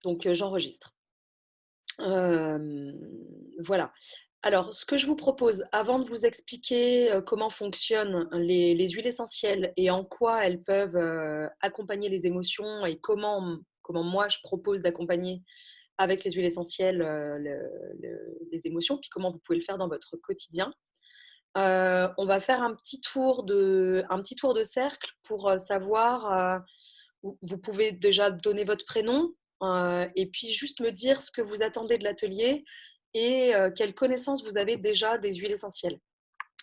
Donc, j'enregistre. Voilà. Alors, ce que je vous propose, avant de vous expliquer comment fonctionnent les huiles essentielles et en quoi elles peuvent accompagner les émotions et comment moi je propose d'accompagner avec les huiles essentielles les émotions, puis comment vous pouvez le faire dans votre quotidien. On va faire un petit tour de cercle pour savoir, vous pouvez déjà donner votre prénom et puis juste me dire ce que vous attendez de l'atelier et quelles connaissances vous avez déjà des huiles essentielles.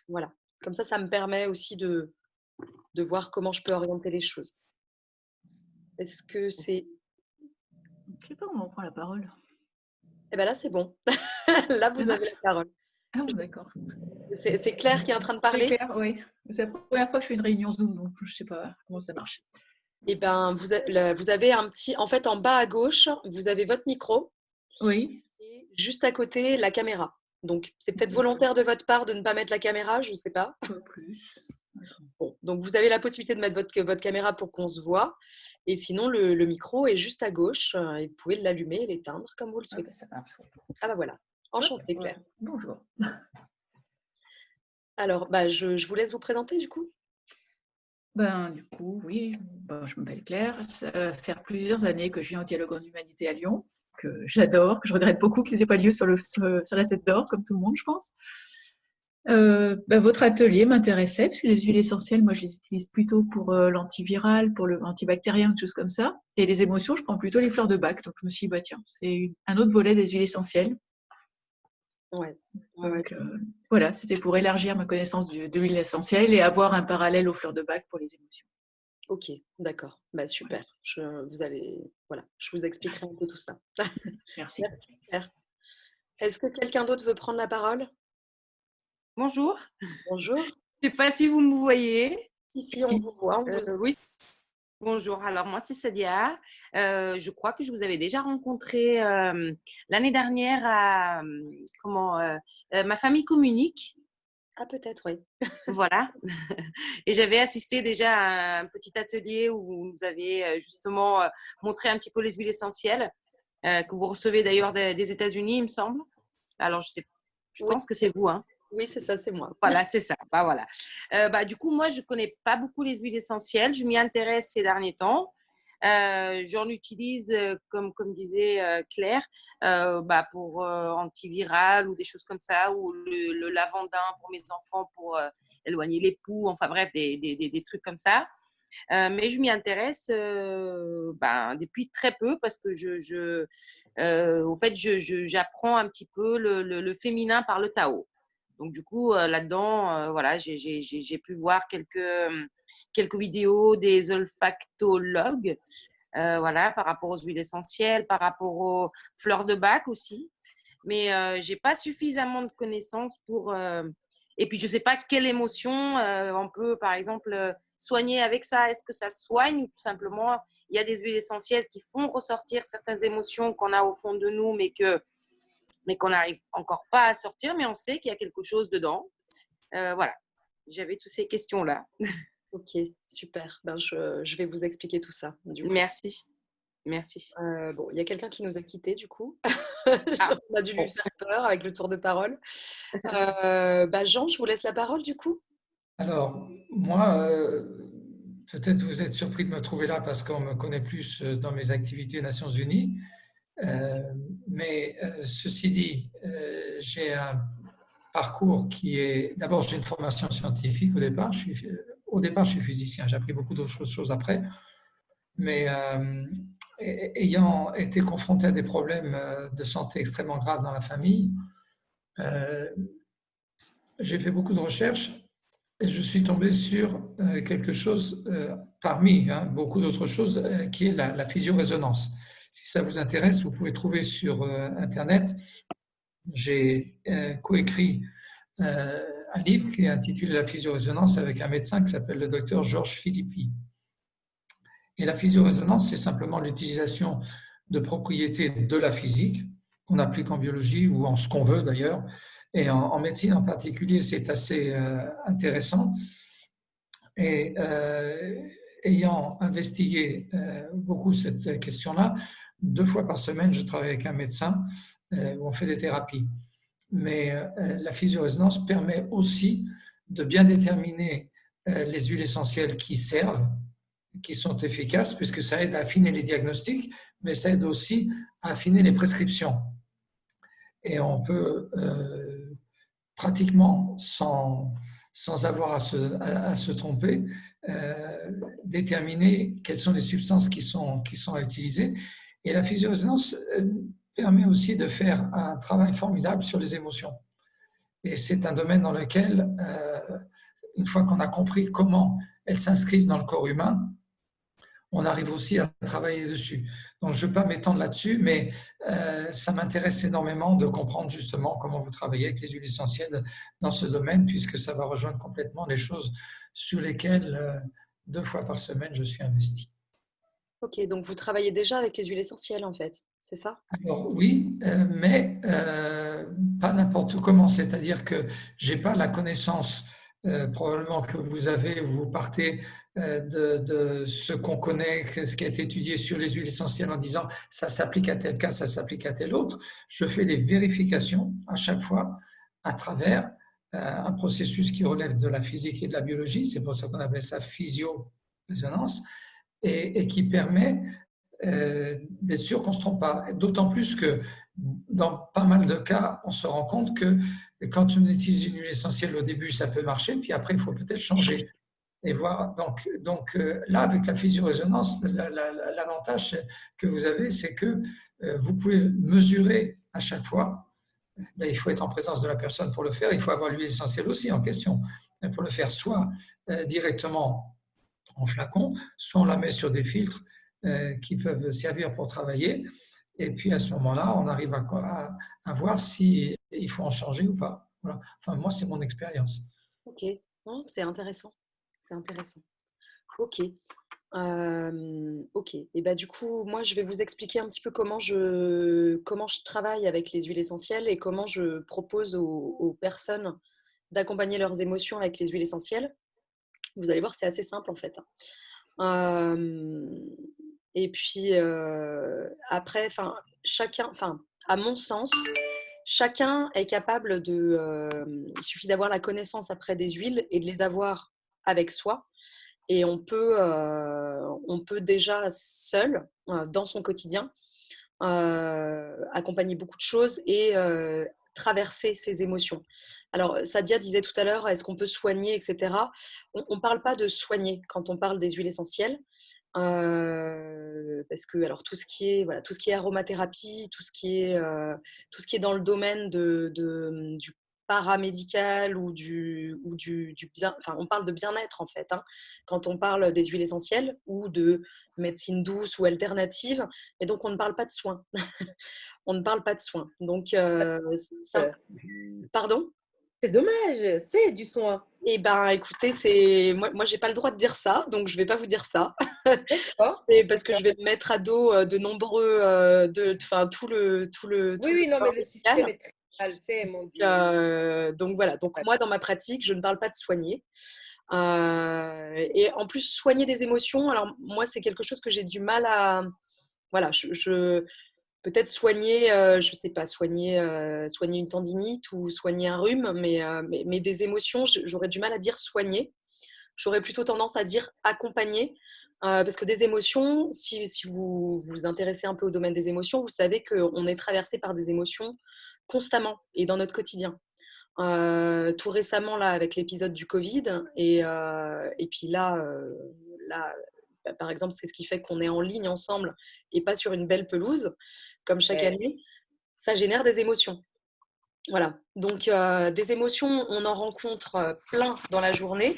Voilà. Comme ça me permet aussi de voir comment je peux orienter les choses. Est-ce que c'est... Je sais pas comment on prend la parole. Eh bien là, c'est bon. Là, Ça vous avez la marche? parole. Ah bon, d'accord. C'est Claire qui est en train de C'est parler. clair, oui. C'est la première fois que je fais une réunion Zoom, donc je sais pas comment ça marche. Eh ben, vous avez un petit... En fait, en bas à gauche, vous avez votre micro. Oui, Et juste à côté, la caméra. Donc, c'est peut-être d'accord. volontaire de votre part de ne pas mettre la caméra, je ne sais pas. Pas plus. Attends. Bon, donc, vous avez la possibilité de mettre votre caméra pour qu'on se voit. Et sinon, le micro est juste à gauche et vous pouvez l'allumer et l'éteindre comme vous le Ah ben souhaitez. ça marche. Ah bah voilà, Hop, enchantée voilà. Claire. Bonjour. Alors, bah, je vous laisse vous présenter du coup. Ben, du coup, oui, ben, je m'appelle Claire. Ça va faire plusieurs années que je viens au Dialogue en Humanité à Lyon, que j'adore, que je regrette beaucoup qu'ils n'aient pas lieu sur la Tête d'Or, comme tout le monde, je pense. Ben, votre atelier m'intéressait, parce que les huiles essentielles, moi, je les utilise plutôt pour l'antiviral, pour le antibactérien, des choses comme ça. Et les émotions, je prends plutôt les fleurs de bac. Donc, je me suis dit, bah, tiens, c'est un autre volet des huiles essentielles. Ouais. Ouais, ouais. Donc, voilà, c'était pour élargir ma connaissance de l'huile essentielle et avoir un parallèle aux fleurs de bac pour les émotions. Ok, d'accord. Bah, Voilà. super. Voilà, je vous expliquerai un peu tout ça. Merci. Merci Claire. Est-ce que quelqu'un d'autre veut prendre la parole? Bonjour, Bonjour. je ne sais pas si vous me voyez. Si, on vous voit. Oui, bonjour. Alors moi, c'est Sadia. Je crois que je vous avais déjà rencontré l'année dernière à ma famille communique. Ah, peut-être, oui. Voilà. Et j'avais assisté déjà à un petit atelier où vous nous avez justement montré un petit peu les huiles essentielles que vous recevez d'ailleurs des États-Unis, il me semble. Alors, je Oui, pense que c'est vous, hein. oui, c'est ça, c'est moi. Voilà, c'est ça. Bah, voilà. Du coup, moi, je ne connais pas beaucoup les huiles essentielles. Je m'y intéresse ces derniers temps. J'en utilise, comme disait Claire, pour antiviral ou des choses comme ça, ou le lavandin pour mes enfants pour éloigner les poux, enfin bref, des trucs comme ça. Mais je m'y intéresse depuis très peu parce que au fait, j'apprends un petit peu le féminin par le Tao. Donc, du coup, là-dedans, voilà, j'ai pu voir quelques vidéos des olfactologues, voilà, par rapport aux huiles essentielles, par rapport aux fleurs de bac aussi. Mais je n'ai pas suffisamment de connaissances pour. Et puis, je ne sais pas quelle émotion on peut, par exemple, soigner avec ça. Est-ce que ça soigne ou tout simplement, il y a des huiles essentielles qui font ressortir certaines émotions qu'on a au fond de nous, mais qu'on n'arrive encore pas à sortir, mais on sait qu'il y a quelque chose dedans. Voilà, j'avais toutes ces questions-là. Ok, super. Ben, je vais vous expliquer tout ça, du coup. Merci, merci. Bon, il y a quelqu'un qui nous a quittés, du coup. Ah, On a dû lui bon. faire peur avec le tour de parole. Jean, je vous laisse la parole, du coup. Alors, moi, peut-être vous êtes surpris de me trouver là parce qu'on me connaît plus dans mes activités Nations Unies. Euh, Ceci dit, j'ai un parcours qui est... D'abord, j'ai une formation scientifique au départ. Au départ, je suis physicien. J'ai appris beaucoup d'autres choses après. Mais ayant été confronté à des problèmes de santé extrêmement graves dans la famille, euh, j'ai fait beaucoup de recherches et je suis tombé sur quelque chose parmi beaucoup d'autres choses qui est la physiorésonance. Si ça vous intéresse, vous pouvez trouver sur Internet. J'ai coécrit un livre qui est intitulé La physiorésonance avec un médecin qui s'appelle le docteur Georges Philippi. Et la physiorésonance, c'est simplement l'utilisation de propriétés de la physique qu'on applique en biologie ou en ce qu'on veut d'ailleurs. Et en médecine en particulier, c'est assez intéressant. Et ayant investigué beaucoup cette question-là, 2 fois par semaine, je travaille avec un médecin où on fait des thérapies. Mais la physio-résonance permet aussi de bien déterminer les huiles essentielles qui servent, qui sont efficaces, puisque ça aide à affiner les diagnostics, mais ça aide aussi à affiner les prescriptions. Et on peut pratiquement sans avoir à se tromper, déterminer quelles sont les substances qui sont à utiliser. Et la physio-résonance permet aussi de faire un travail formidable sur les émotions. Et c'est un domaine dans lequel, une fois qu'on a compris comment elles s'inscrivent dans le corps humain, on arrive aussi à travailler dessus. Donc, je ne vais pas m'étendre là-dessus, mais ça m'intéresse énormément de comprendre justement comment vous travaillez avec les huiles essentielles dans ce domaine, puisque ça va rejoindre complètement les choses sur lesquelles 2 fois par semaine je suis investi. Ok, donc vous travaillez déjà avec les huiles essentielles en fait, c'est ça? Alors oui, mais pas n'importe comment, c'est-à-dire que je n'ai pas la connaissance probablement que vous avez, vous partez de ce qu'on connaît, ce qui a été étudié sur les huiles essentielles en disant ça s'applique à tel cas, ça s'applique à tel autre. Je fais des vérifications à chaque fois à travers un processus qui relève de la physique et de la biologie, c'est pour ça qu'on appelle ça physio-résonance, et qui permet d'être sûr qu'on ne se trompe pas. D'autant plus que dans pas mal de cas, on se rend compte que quand on utilise une huile essentielle au début, ça peut marcher, puis après, il faut peut-être changer. Et voir. Donc là, avec la physio-résonance, l'avantage que vous avez, c'est que vous pouvez mesurer à chaque fois. Mais il faut être en présence de la personne pour le faire. Il faut avoir l'huile essentielle aussi en question pour le faire, soit directement en flacon, soit on la met sur des filtres qui peuvent servir pour travailler. Et puis à ce moment-là, on arrive à voir s'il faut en changer ou pas. Voilà. Enfin, moi, c'est mon expérience. Ok, non, c'est intéressant. C'est intéressant. Ok. Ok. Et bah, du coup, moi, je vais vous expliquer un petit peu comment je travaille avec les huiles essentielles et comment je propose aux personnes d'accompagner leurs émotions avec les huiles essentielles. Vous allez voir, c'est assez simple en fait. Et puis après, chacun, à mon sens, chacun est capable il suffit d'avoir la connaissance après des huiles et de les avoir avec soi. Et on peut déjà seul, dans son quotidien, accompagner beaucoup de choses et traverser ses émotions. Alors, Sadia disait tout à l'heure, est-ce qu'on peut soigner, etc. On ne parle pas de soigner quand on parle des huiles essentielles. Parce que alors tout ce qui est aromathérapie, tout ce qui est dans le domaine du paramédical ou du bien, enfin on parle de bien-être en fait, hein, quand on parle des huiles essentielles ou de médecine douce ou alternative, et donc on ne parle pas de soins. On ne parle pas de soins. Donc pardon? C'est dommage, c'est du soin. Eh ben, écoutez, moi, j'ai pas le droit de dire ça, donc je vais pas vous dire ça. D'accord. C'est parce que je vais me mettre à dos de nombreux, enfin tout Oui, le oui, non, mais corps le système médical. est très mal fait, mon Dieu. Donc voilà. Donc moi, dans ma pratique, je ne parle pas de soigner. Et en plus, soigner des émotions. Alors moi, c'est quelque chose que j'ai du mal à. Voilà, peut-être soigner, je sais pas, soigner une tendinite ou soigner un rhume, mais des émotions, j'aurais du mal à dire soigner. J'aurais plutôt tendance à dire accompagner, parce que des émotions, si vous vous intéressez un peu au domaine des émotions, vous savez qu'on est traversé par des émotions constamment et dans notre quotidien. Tout récemment, là, avec l'épisode du Covid, et puis là, par exemple, c'est ce qui fait qu'on est en ligne ensemble et pas sur une belle pelouse, comme chaque Ouais. année, ça génère des émotions. Voilà, donc des émotions, on en rencontre plein dans la journée,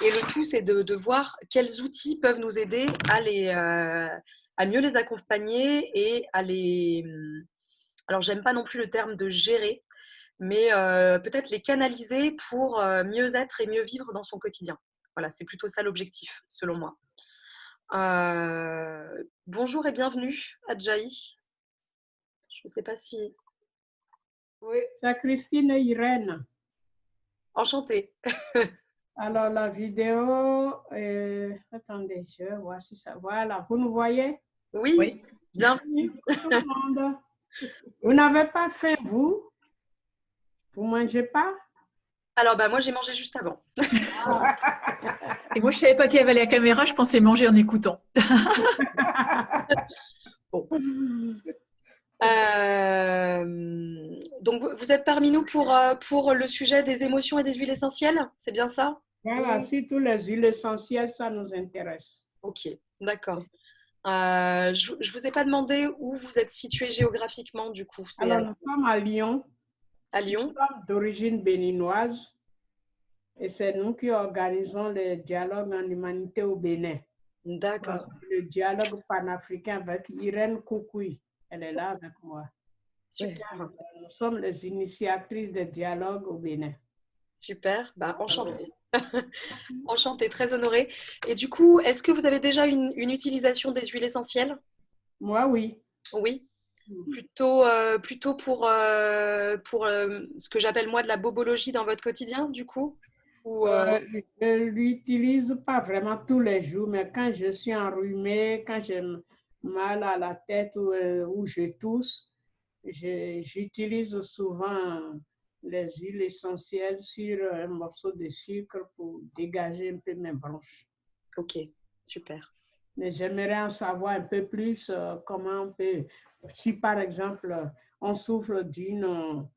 et le tout, c'est de voir quels outils peuvent nous aider à mieux les accompagner et à les... Alors, j'aime pas non plus le terme de gérer, mais peut-être les canaliser pour mieux être et mieux vivre dans son quotidien. Voilà, c'est plutôt ça l'objectif, selon moi. Bonjour et bienvenue, Adjaï. Je ne sais pas si... Oui, c'est Christine et Irène. Enchantée. Alors, la vidéo, attendez, je vois si ça. Voilà, vous nous voyez? Oui. Bienvenue. Tout le monde. Vous n'avez pas faim, vous? Vous ne mangez pas? Alors, moi, j'ai mangé juste avant. Et moi, je ne savais pas qu'il y avait la caméra, je pensais manger en écoutant. Bon. Donc, vous êtes parmi nous pour le sujet des émotions et des huiles essentielles, c'est bien ça? Voilà, surtout les huiles essentielles, ça nous intéresse. Ok, d'accord. Je ne vous ai pas demandé où vous êtes situé géographiquement, du coup. C'est Alors, nous sommes à Lyon. à Lyon? Nous sommes d'origine béninoise et c'est nous qui organisons le dialogue en humanité au Bénin. D'accord. Le dialogue panafricain avec Irène Koukoui. Elle est là avec moi. Super. Nous sommes les initiatrices de dialogue au Bénin. Super. Enchantée. Enchantée, très honorée. Et du coup, est-ce que vous avez déjà une utilisation des huiles essentielles? Moi, oui. Oui. Plutôt pour ce que j'appelle moi de la bobologie dans votre quotidien, du coup? Je ne l'utilise pas vraiment tous les jours, mais quand je suis enrhumée, quand j'ai mal à la tête ou je tousse, j'utilise souvent les huiles essentielles sur un morceau de sucre pour dégager un peu mes bronches. Ok, super. Mais j'aimerais en savoir un peu plus comment on peut, si par exemple on souffre d'une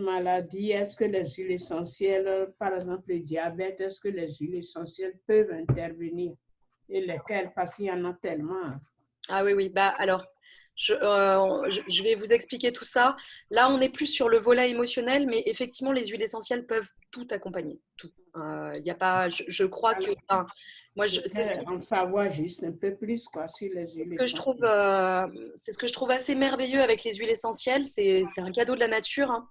maladie, est-ce que les huiles essentielles, par exemple le diabète, est-ce que les huiles essentielles peuvent intervenir et lesquelles, parce qu'il y en a tellement. Ah oui. Alors, je vais vous expliquer tout ça. Là, on est plus sur le volet émotionnel, mais effectivement, les huiles essentielles peuvent tout accompagner. Tout. Y a pas, je crois que... moi, c'est en savoir juste un peu plus quoi, sur les huiles essentielles. C'est ce que je trouve assez merveilleux avec les huiles essentielles. C'est un cadeau de la nature, hein.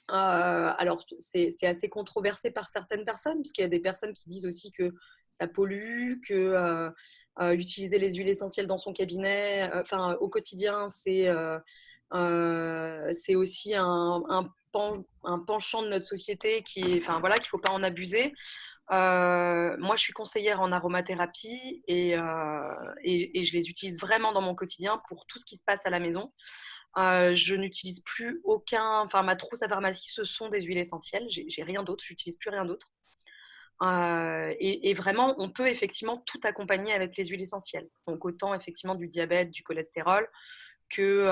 Alors, c'est assez controversé par certaines personnes, parce qu'il y a des personnes qui disent aussi que ça pollue, que utiliser les huiles essentielles dans son cabinet, au quotidien, c'est aussi un penchant de notre société qu'il ne faut pas en abuser. Moi, je suis conseillère en aromathérapie et je les utilise vraiment dans mon quotidien pour tout ce qui se passe à la maison. Je n'utilise plus ma trousse à pharmacie, ce sont des huiles essentielles. J'ai rien d'autre, j'utilise plus rien d'autre. Et vraiment, on peut effectivement tout accompagner avec les huiles essentielles. Donc autant effectivement du diabète, du cholestérol, que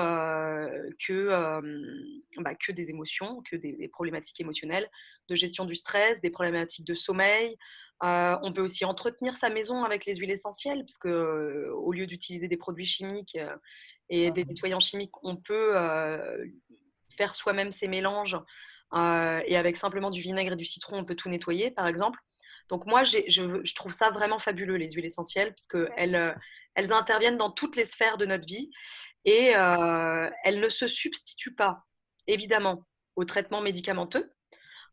des émotions, que des problématiques émotionnelles, de gestion du stress, des problématiques de sommeil. On peut aussi entretenir sa maison avec les huiles essentielles, parce que au lieu d'utiliser des produits chimiques et des nettoyants chimiques, on peut faire soi-même ces mélanges et avec simplement du vinaigre et du citron, on peut tout nettoyer, par exemple. Donc moi, je trouve ça vraiment fabuleux, les huiles essentielles, parce qu'elles interviennent dans toutes les sphères de notre vie et elles ne se substituent pas, évidemment, au traitement médicamenteux.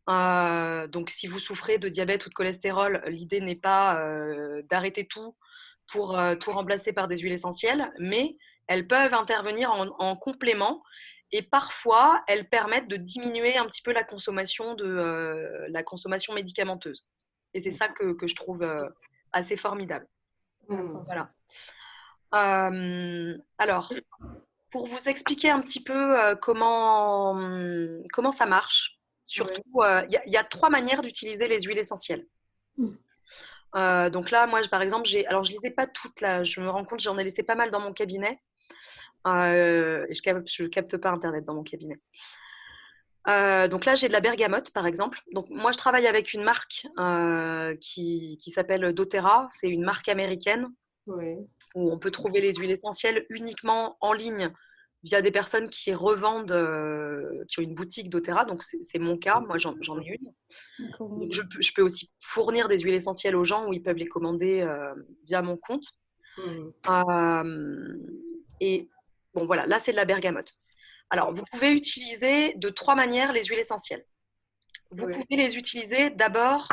Donc, si vous souffrez de diabète ou de cholestérol, l'idée n'est pas d'arrêter tout pour tout remplacer par des huiles essentielles, mais elles peuvent intervenir en complément et parfois, elles permettent de diminuer un petit peu la consommation médicamenteuse. Et c'est ça que je trouve assez formidable. Voilà. Alors, pour vous expliquer un petit peu comment ça marche, surtout, il y a 3 manières d'utiliser les huiles essentielles. Donc là, moi, par exemple, alors je ne les ai pas toutes là, je me rends compte, j'en ai laissé pas mal dans mon cabinet. Et je ne capte pas Internet dans mon cabinet. Donc là, j'ai de la bergamote, par exemple. Donc moi, je travaille avec une marque qui s'appelle doTERRA. C'est une marque américaine où on peut trouver les huiles essentielles uniquement en ligne via des personnes qui revendent, qui ont une boutique doTERRA. Donc c'est mon cas, moi j'en ai une. Donc, je peux aussi fournir des huiles essentielles aux gens où ils peuvent les commander via mon compte. Et bon, voilà, là c'est de la bergamote. Alors, vous pouvez utiliser de 3 manières les huiles essentielles. Vous pouvez les utiliser d'abord,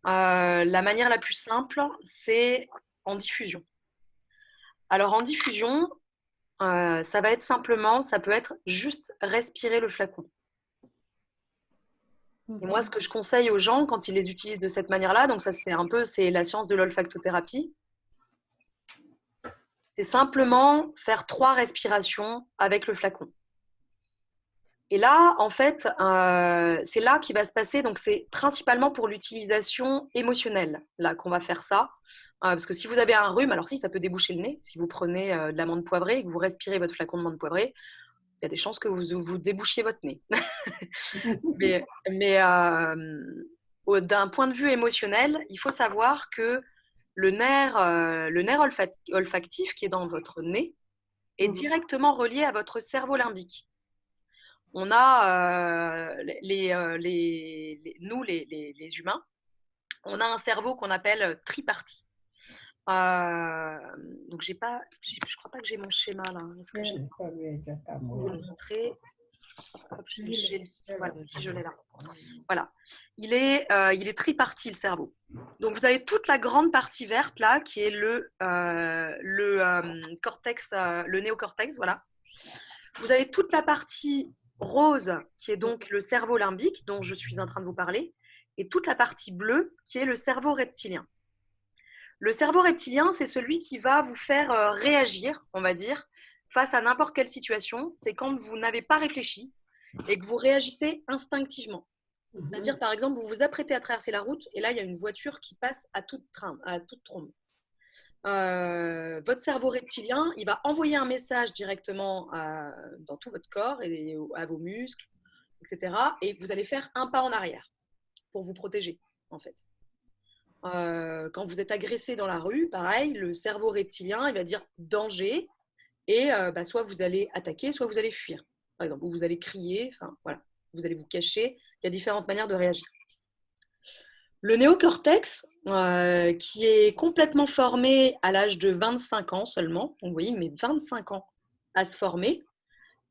la manière la plus simple, c'est en diffusion. Alors, en diffusion, ça va être simplement, ça peut être juste respirer le flacon. Et moi, ce que je conseille aux gens quand ils les utilisent de cette manière-là, donc ça c'est la science de l'olfactothérapie, c'est simplement faire 3 respirations avec le flacon. Et là, en fait, c'est là qu'il va se passer. Donc, c'est principalement pour l'utilisation émotionnelle là qu'on va faire ça. Parce que si vous avez un rhume, alors si, ça peut déboucher le nez. Si vous prenez de la menthe poivrée et que vous respirez votre flacon de menthe poivrée, il y a des chances que vous débouchiez votre nez. mais d'un point de vue émotionnel, il faut savoir que le nerf olfactif qui est dans votre nez est directement relié à votre cerveau limbique. On a, nous, les humains, on a un cerveau qu'on appelle tripartite. Donc, je crois pas que j'ai mon schéma là. Est-ce que je vais vous le montrer? Hop, voilà, je l'ai là. Voilà. Il est tripartite, le cerveau. Donc, vous avez toute la grande partie verte là, qui est le cortex, le néocortex, voilà. Vous avez toute la partie rose, qui est donc le cerveau limbique, dont je suis en train de vous parler, et toute la partie bleue, qui est le cerveau reptilien. Le cerveau reptilien, c'est celui qui va vous faire réagir, on va dire, face à n'importe quelle situation. C'est quand vous n'avez pas réfléchi et que vous réagissez instinctivement. C'est-à-dire, par exemple, vous vous apprêtez à traverser la route et là, il y a une voiture qui passe à toute trombe. Votre cerveau reptilien, il va envoyer un message directement dans tout votre corps et à vos muscles, etc. Et vous allez faire un pas en arrière pour vous protéger, en fait. Quand vous êtes agressé dans la rue, pareil, le cerveau reptilien, il va dire danger et soit vous allez attaquer, soit vous allez fuir, par exemple, ou vous allez crier, enfin voilà, vous allez vous cacher. Il y a différentes manières de réagir. Le néocortex, qui est complètement formé à l'âge de 25 ans seulement, donc vous voyez, il met 25 ans à se former,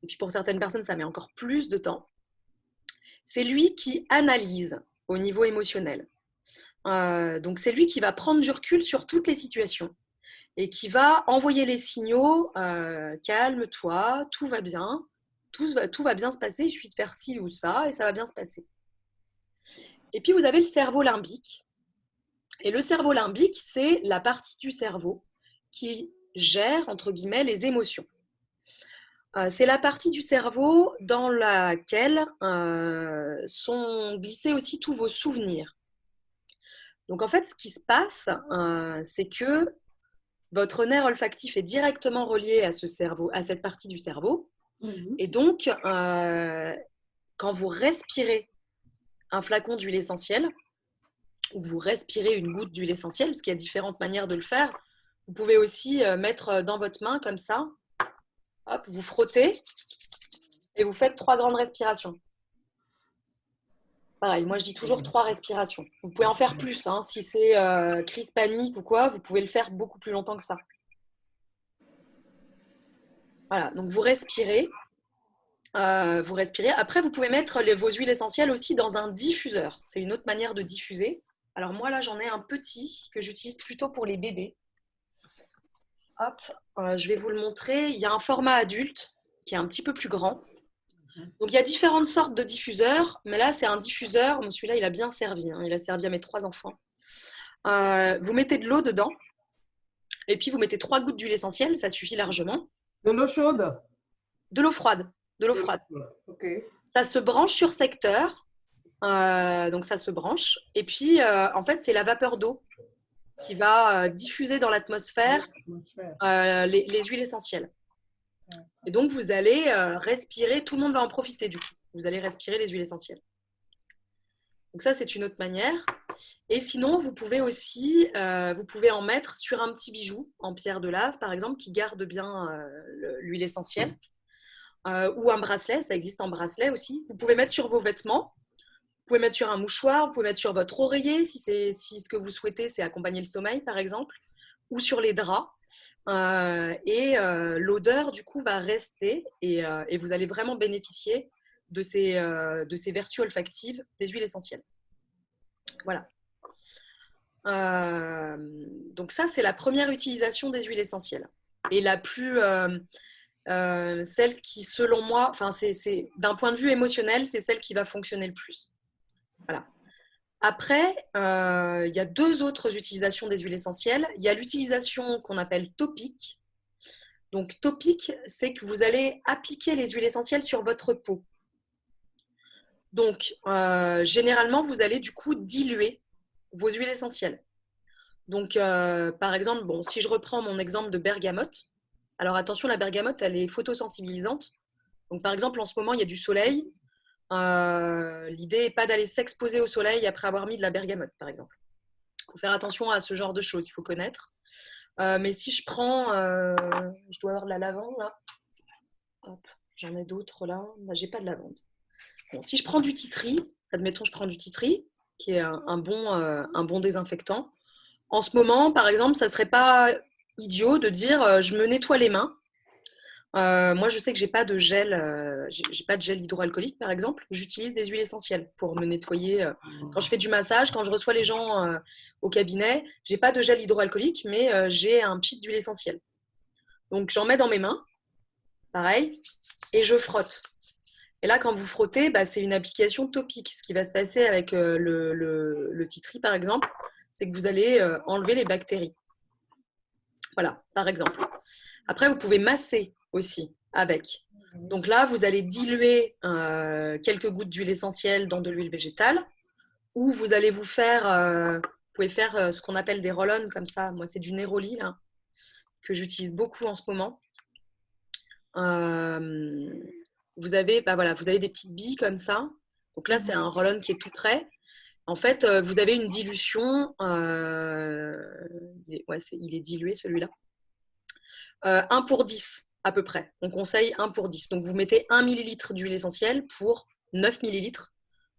et puis pour certaines personnes, ça met encore plus de temps. C'est lui qui analyse au niveau émotionnel. Donc c'est lui qui va prendre du recul sur toutes les situations et qui va envoyer les signaux, calme-toi, tout va bien, tout va bien se passer, il suffit de faire ci ou ça et ça va bien se passer. Et puis vous avez le cerveau limbique. Et le cerveau limbique, c'est la partie du cerveau qui gère, entre guillemets, les émotions. C'est la partie du cerveau dans laquelle sont glissés aussi tous vos souvenirs. Donc en fait, ce qui se passe, c'est que votre nerf olfactif est directement relié à ce cerveau, à cette partie du cerveau. Et donc, quand vous respirez un flacon d'huile essentielle, ou vous respirez une goutte d'huile essentielle, parce qu'il y a différentes manières de le faire, vous pouvez aussi mettre dans votre main comme ça, hop, vous frottez et vous faites 3 grandes respirations. Pareil, moi je dis toujours 3 respirations. Vous pouvez en faire plus, hein. Si c'est crise panique ou quoi, vous pouvez le faire beaucoup plus longtemps que ça. Voilà, donc vous respirez. Après, vous pouvez mettre vos huiles essentielles aussi dans un diffuseur. C'est une autre manière de diffuser. Alors moi là, j'en ai un petit que j'utilise plutôt pour les bébés. Hop, je vais vous le montrer. Il y a un format adulte qui est un petit peu plus grand. Donc, il y a différentes sortes de diffuseurs, mais là, c'est un diffuseur. Celui-là, il a bien servi. Il a servi à mes 3 enfants. Vous mettez de l'eau dedans et puis vous mettez 3 gouttes d'huile essentielle. Ça suffit largement. De l'eau chaude? De l'eau froide. De l'eau froide. Okay. Ça se branche sur secteur. Donc, ça se branche. Et puis, en fait, c'est la vapeur d'eau qui va diffuser dans l'atmosphère les huiles essentielles. Et donc, vous allez respirer, tout le monde va en profiter du coup. Vous allez respirer les huiles essentielles. Donc ça, c'est une autre manière. Et sinon, vous pouvez aussi, vous pouvez en mettre sur un petit bijou en pierre de lave, par exemple, qui garde bien l'huile essentielle. Ou un bracelet, ça existe en bracelet aussi. Vous pouvez mettre sur vos vêtements. Vous pouvez mettre sur un mouchoir, vous pouvez mettre sur votre oreiller, si ce que vous souhaitez, c'est accompagner le sommeil, par exemple, ou sur les draps. L'odeur, du coup, va rester et vous allez vraiment bénéficier de ces vertus olfactives des huiles essentielles. Voilà. Donc ça, c'est la première utilisation des huiles essentielles. Et la plus... celle qui, selon moi, d'un point de vue émotionnel, c'est celle qui va fonctionner le plus. Voilà. Après, il y a 2 autres utilisations des huiles essentielles. Il y a l'utilisation qu'on appelle topique. Donc, topique, c'est que vous allez appliquer les huiles essentielles sur votre peau. Donc, généralement, vous allez du coup diluer vos huiles essentielles. Donc, par exemple, bon, si je reprends mon exemple de bergamote, alors attention, la bergamote, elle est photosensibilisante. Donc, par exemple, en ce moment, il y a du soleil. L'idée n'est pas d'aller s'exposer au soleil après avoir mis de la bergamote, par exemple. Il faut faire attention à ce genre de choses, il faut connaître. Mais si je prends, je dois avoir de la lavande là. Hop, j'en ai d'autres là. Bah, j'ai pas de lavande. Bon, si je prends du tea tree, admettons, je prends du tea tree, qui est un bon désinfectant. En ce moment, par exemple, ça serait pas idiot de dire je me nettoie les mains. Moi, je sais que j'ai pas de gel hydroalcoolique, par exemple. J'utilise des huiles essentielles pour me nettoyer. Quand je fais du massage, quand je reçois les gens au cabinet, j'ai pas de gel hydroalcoolique, mais j'ai un petit d'huile essentielle. Donc, j'en mets dans mes mains, pareil, et je frotte. Et là, quand vous frottez, bah, c'est une application topique. Ce qui va se passer avec le tea tree, par exemple, c'est que vous allez enlever les bactéries. Voilà, par exemple. Après, vous pouvez masser aussi avec. Donc là, vous allez diluer quelques gouttes d'huile essentielle dans de l'huile végétale, ou vous allez vous pouvez faire ce qu'on appelle des roll-on comme ça. Moi, c'est du Neroli là, que j'utilise beaucoup en ce moment. Vous avez des petites billes comme ça. Donc là, c'est un roll-on qui est tout prêt. En fait, vous avez une dilution. Il est dilué celui-là. 1 pour 10 à peu près. On conseille 1 pour 10. Donc, vous mettez 1 millilitre d'huile essentielle pour 9 millilitres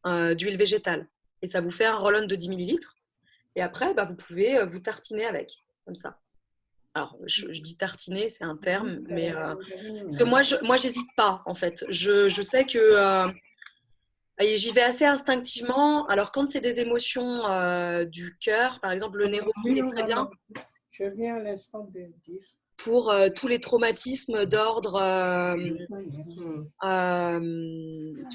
d'huile végétale. Et ça vous fait un roll-on de 10 millilitres. Et après, bah, vous pouvez vous tartiner avec, comme ça. Alors, je dis tartiner, c'est un terme, mais parce que moi, j'hésite pas, en fait. Je sais que j'y vais assez instinctivement. Alors, quand c'est des émotions du cœur, par exemple, le Neroli, il est très bien. Je viens à l'instant de 10. Pour tous les traumatismes d'ordre,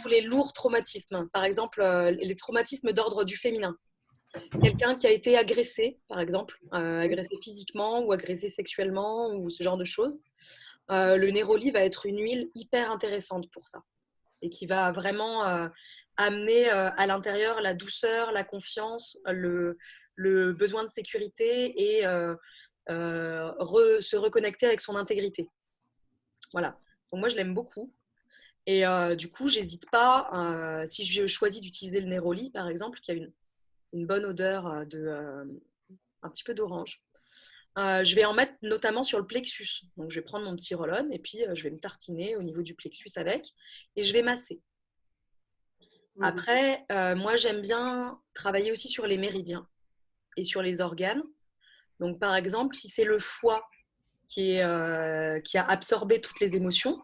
tous les lourds traumatismes. Par exemple, les traumatismes d'ordre du féminin. Quelqu'un qui a été agressé, par exemple, agressé physiquement ou agressé sexuellement ou ce genre de choses. Le Neroli va être une huile hyper intéressante pour ça et qui va vraiment amener à l'intérieur la douceur, la confiance, le besoin de sécurité et se reconnecter avec son intégrité. Voilà. Donc moi, je l'aime beaucoup. Et du coup, j'hésite pas, si je choisis d'utiliser le Neroli, par exemple, qui a une bonne odeur un petit peu d'orange. Je vais en mettre notamment sur le plexus. Donc, je vais prendre mon petit roll-on et puis je vais me tartiner au niveau du plexus avec et je vais masser. Après, moi, j'aime bien travailler aussi sur les méridiens et sur les organes. Donc, par exemple, si c'est le foie qui a absorbé toutes les émotions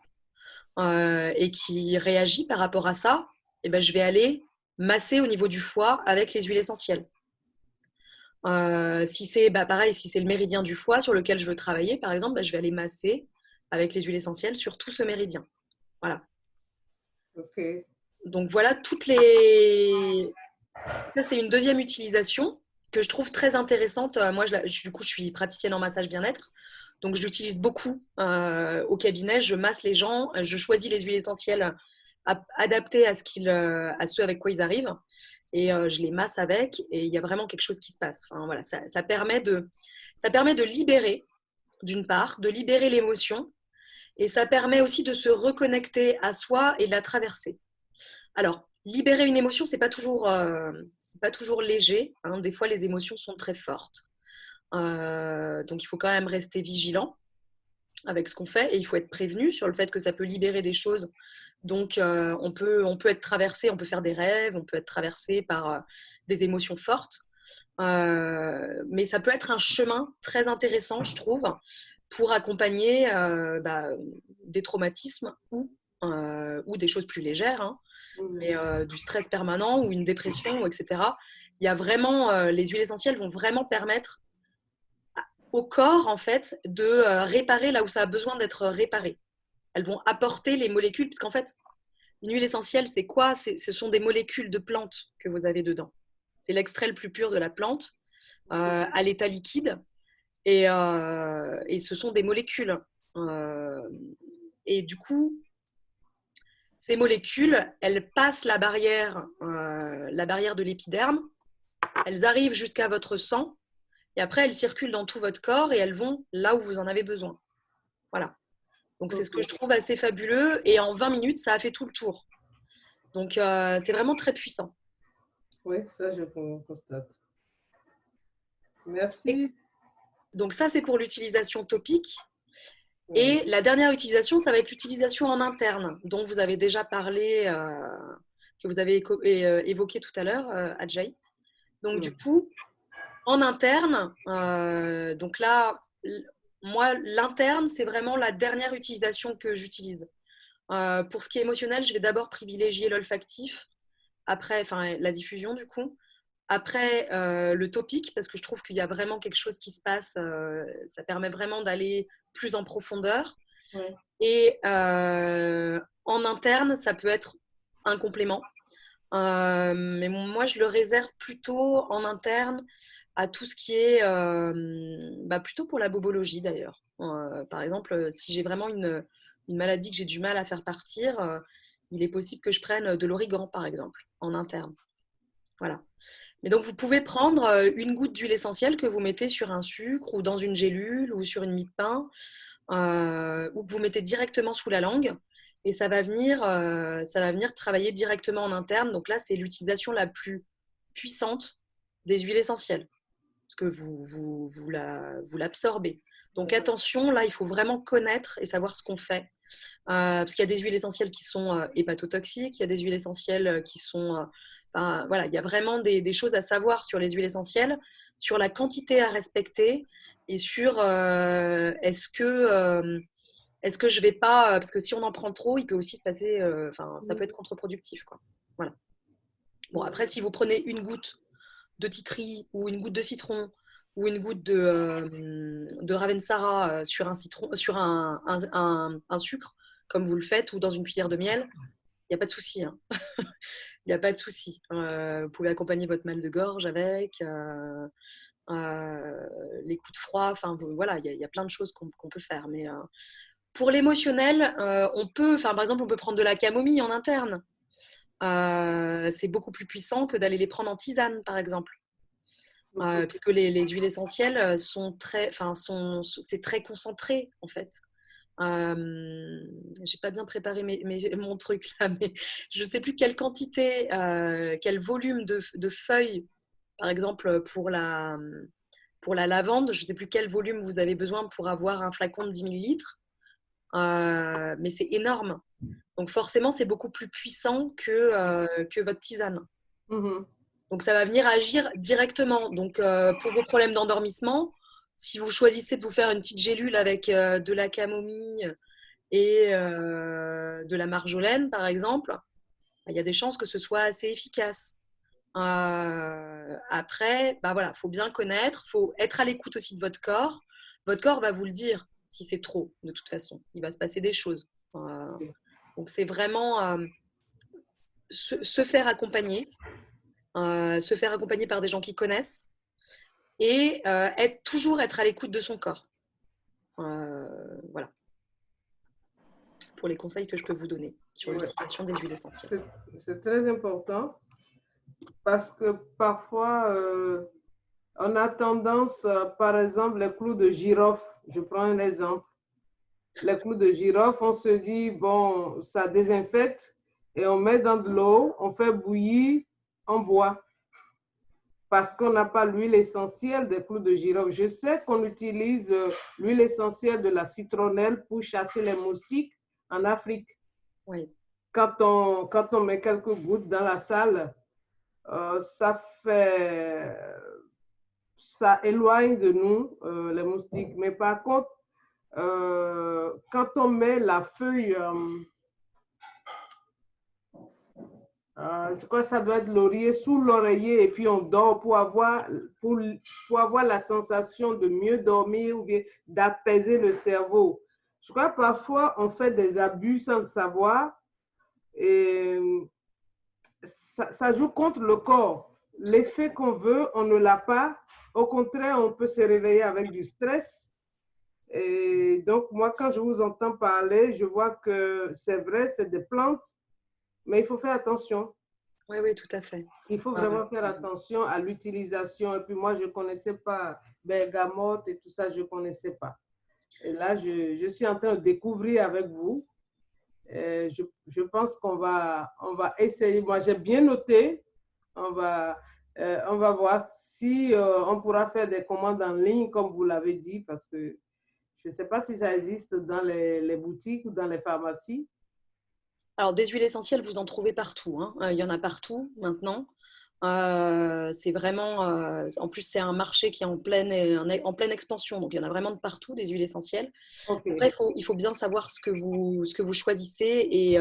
et qui réagit par rapport à ça, eh ben, je vais aller masser au niveau du foie avec les huiles essentielles. Si c'est pareil, si c'est le méridien du foie sur lequel je veux travailler, par exemple, je vais aller masser avec les huiles essentielles sur tout ce méridien. Voilà. Ok. Donc voilà toutes les. Ça, c'est une deuxième utilisation que je trouve très intéressante. Moi, du coup, je suis praticienne en massage bien-être. Donc, je l'utilise beaucoup au cabinet. Je masse les gens. Je choisis les huiles essentielles adaptées à ceux avec quoi ils arrivent. Et je les masse avec. Et il y a vraiment quelque chose qui se passe. Enfin, voilà, ça permet de libérer, d'une part, de libérer l'émotion. Et ça permet aussi de se reconnecter à soi et de la traverser. Alors, libérer une émotion, c'est pas toujours léger. Hein. Des fois, les émotions sont très fortes. Donc, il faut quand même rester vigilant avec ce qu'on fait et il faut être prévenu sur le fait que ça peut libérer des choses. Donc, on peut être traversé, on peut faire des rêves, on peut être traversé par des émotions fortes. Mais ça peut être un chemin très intéressant, je trouve, pour accompagner des traumatismes ou des choses plus légères, hein, mais du stress permanent ou une dépression, etc. Il y a vraiment, les huiles essentielles vont vraiment permettre au corps, en fait, de réparer là où ça a besoin d'être réparé. Elles vont apporter les molécules, parce qu'en fait, une huile essentielle, c'est quoi ? Ce sont des molécules de plantes que vous avez dedans. C'est l'extrait le plus pur de la plante, à l'état liquide, et ce sont des molécules. Et du coup, ces molécules, elles passent la barrière de l'épiderme, elles arrivent jusqu'à votre sang, et après, elles circulent dans tout votre corps et elles vont là où vous en avez besoin. Voilà. Donc, c'est ce que je trouve assez fabuleux. Et en 20 minutes, ça a fait tout le tour. Donc, c'est vraiment très puissant. Oui, ça, je constate. Merci. Donc, ça, c'est pour l'utilisation topique. Et la dernière utilisation, ça va être l'utilisation en interne, dont vous avez déjà parlé, que vous avez évoqué tout à l'heure, Adjaï. Donc, du coup, en interne, donc là, moi, l'interne, c'est vraiment la dernière utilisation que j'utilise. Pour ce qui est émotionnel, je vais d'abord privilégier l'olfactif, après, enfin, la diffusion, du coup. Après, le topique, parce que je trouve qu'il y a vraiment quelque chose qui se passe. Ça permet vraiment d'aller plus en profondeur. Ouais. Et en interne, ça peut être un complément. Mais moi, je le réserve plutôt en interne à tout ce qui est plutôt pour la bobologie d'ailleurs. Par exemple, si j'ai vraiment une maladie que j'ai du mal à faire partir, il est possible que je prenne de l'origan, par exemple, en interne. Voilà. Mais donc, vous pouvez prendre une goutte d'huile essentielle que vous mettez sur un sucre ou dans une gélule ou sur une mie de pain ou que vous mettez directement sous la langue et ça va venir travailler directement en interne. Donc là, c'est l'utilisation la plus puissante des huiles essentielles parce que vous l'absorbez. Donc attention, là, il faut vraiment connaître et savoir ce qu'on fait. Parce qu'il y a des huiles essentielles qui sont hépatotoxiques, il y a des huiles essentielles qui sont... voilà, il y a vraiment des choses à savoir sur les huiles essentielles, sur la quantité à respecter et sur est-ce que je vais pas... parce que si on en prend trop, il peut aussi se passer... ça peut être contre-productif, quoi. Voilà. Bon, après, si vous prenez une goutte de titri ou une goutte de citron ou une goutte de Ravensara sur un sucre, comme vous le faites, ou dans une cuillère de miel, il n'y a pas de souci. Hein. Il n'y a pas de souci. Vous pouvez accompagner votre mal de gorge avec les coups de froid. Enfin, voilà, il y a plein de choses qu'on peut faire. Mais pour l'émotionnel, par exemple, on peut prendre de la camomille en interne. C'est beaucoup plus puissant que d'aller les prendre en tisane, par exemple. Puisque les huiles essentielles c'est très concentré en fait. J'ai pas bien préparé mon truc là, mais je sais plus quelle quantité, quel volume de feuilles, par exemple pour la lavande, je sais plus quel volume vous avez besoin pour avoir un flacon de 10 millilitres, mais c'est énorme. Donc forcément, c'est beaucoup plus puissant que votre tisane. Donc, ça va venir agir directement. Donc, pour vos problèmes d'endormissement, si vous choisissez de vous faire une petite gélule avec de la camomille et de la marjolaine, par exemple, il y a des chances que ce soit assez efficace. Après, voilà, faut bien connaître, faut être à l'écoute aussi de votre corps. Votre corps va vous le dire si c'est trop, de toute façon. Il va se passer des choses. Donc, c'est vraiment se faire accompagner. Se faire accompagner par des gens qui connaissent et toujours être à l'écoute de son corps. Voilà. Pour les conseils que je peux vous donner sur l'utilisation des huiles essentielles. C'est très important parce que parfois, on a tendance, par exemple, les clous de girofle, je prends un exemple. Les clous de girofle, on se dit, bon, ça désinfecte et on met dans de l'eau, on fait bouillir, on boit. Parce qu'on n'a pas l'huile essentielle des clous de girofle. Je sais qu'on utilise l'huile essentielle de la citronnelle pour chasser les moustiques en Afrique. Oui. Quand on met quelques gouttes dans la salle, ça éloigne de nous les moustiques. Mais par contre, quand on met la feuille, je crois que ça doit être laurier, sous l'oreiller et puis on dort pour avoir la sensation de mieux dormir ou bien d'apaiser le cerveau. Je crois que parfois on fait des abus sans le savoir et ça joue contre le corps. L'effet qu'on veut, on ne l'a pas. Au contraire, on peut se réveiller avec du stress Et donc, moi, quand je vous entends parler, je vois que c'est vrai, c'est des plantes, mais il faut faire attention. Oui, oui, tout à fait. Il faut Ah, vraiment faire attention à l'utilisation. Et puis moi, je ne connaissais pas bergamote et tout ça, je ne connaissais pas. Et là, je suis en train de découvrir avec vous. Je pense on va essayer. Moi, j'ai bien noté. On va voir si on pourra faire des commandes en ligne, comme vous l'avez dit, parce que je ne sais pas si ça existe dans les boutiques ou dans les pharmacies. Alors, des huiles essentielles, vous en trouvez partout, hein. Il y en a partout maintenant. C'est vraiment, en plus, c'est un marché qui est en pleine expansion, donc il y en a vraiment de partout, des huiles essentielles. OK. Après, il faut bien savoir ce que vous choisissez et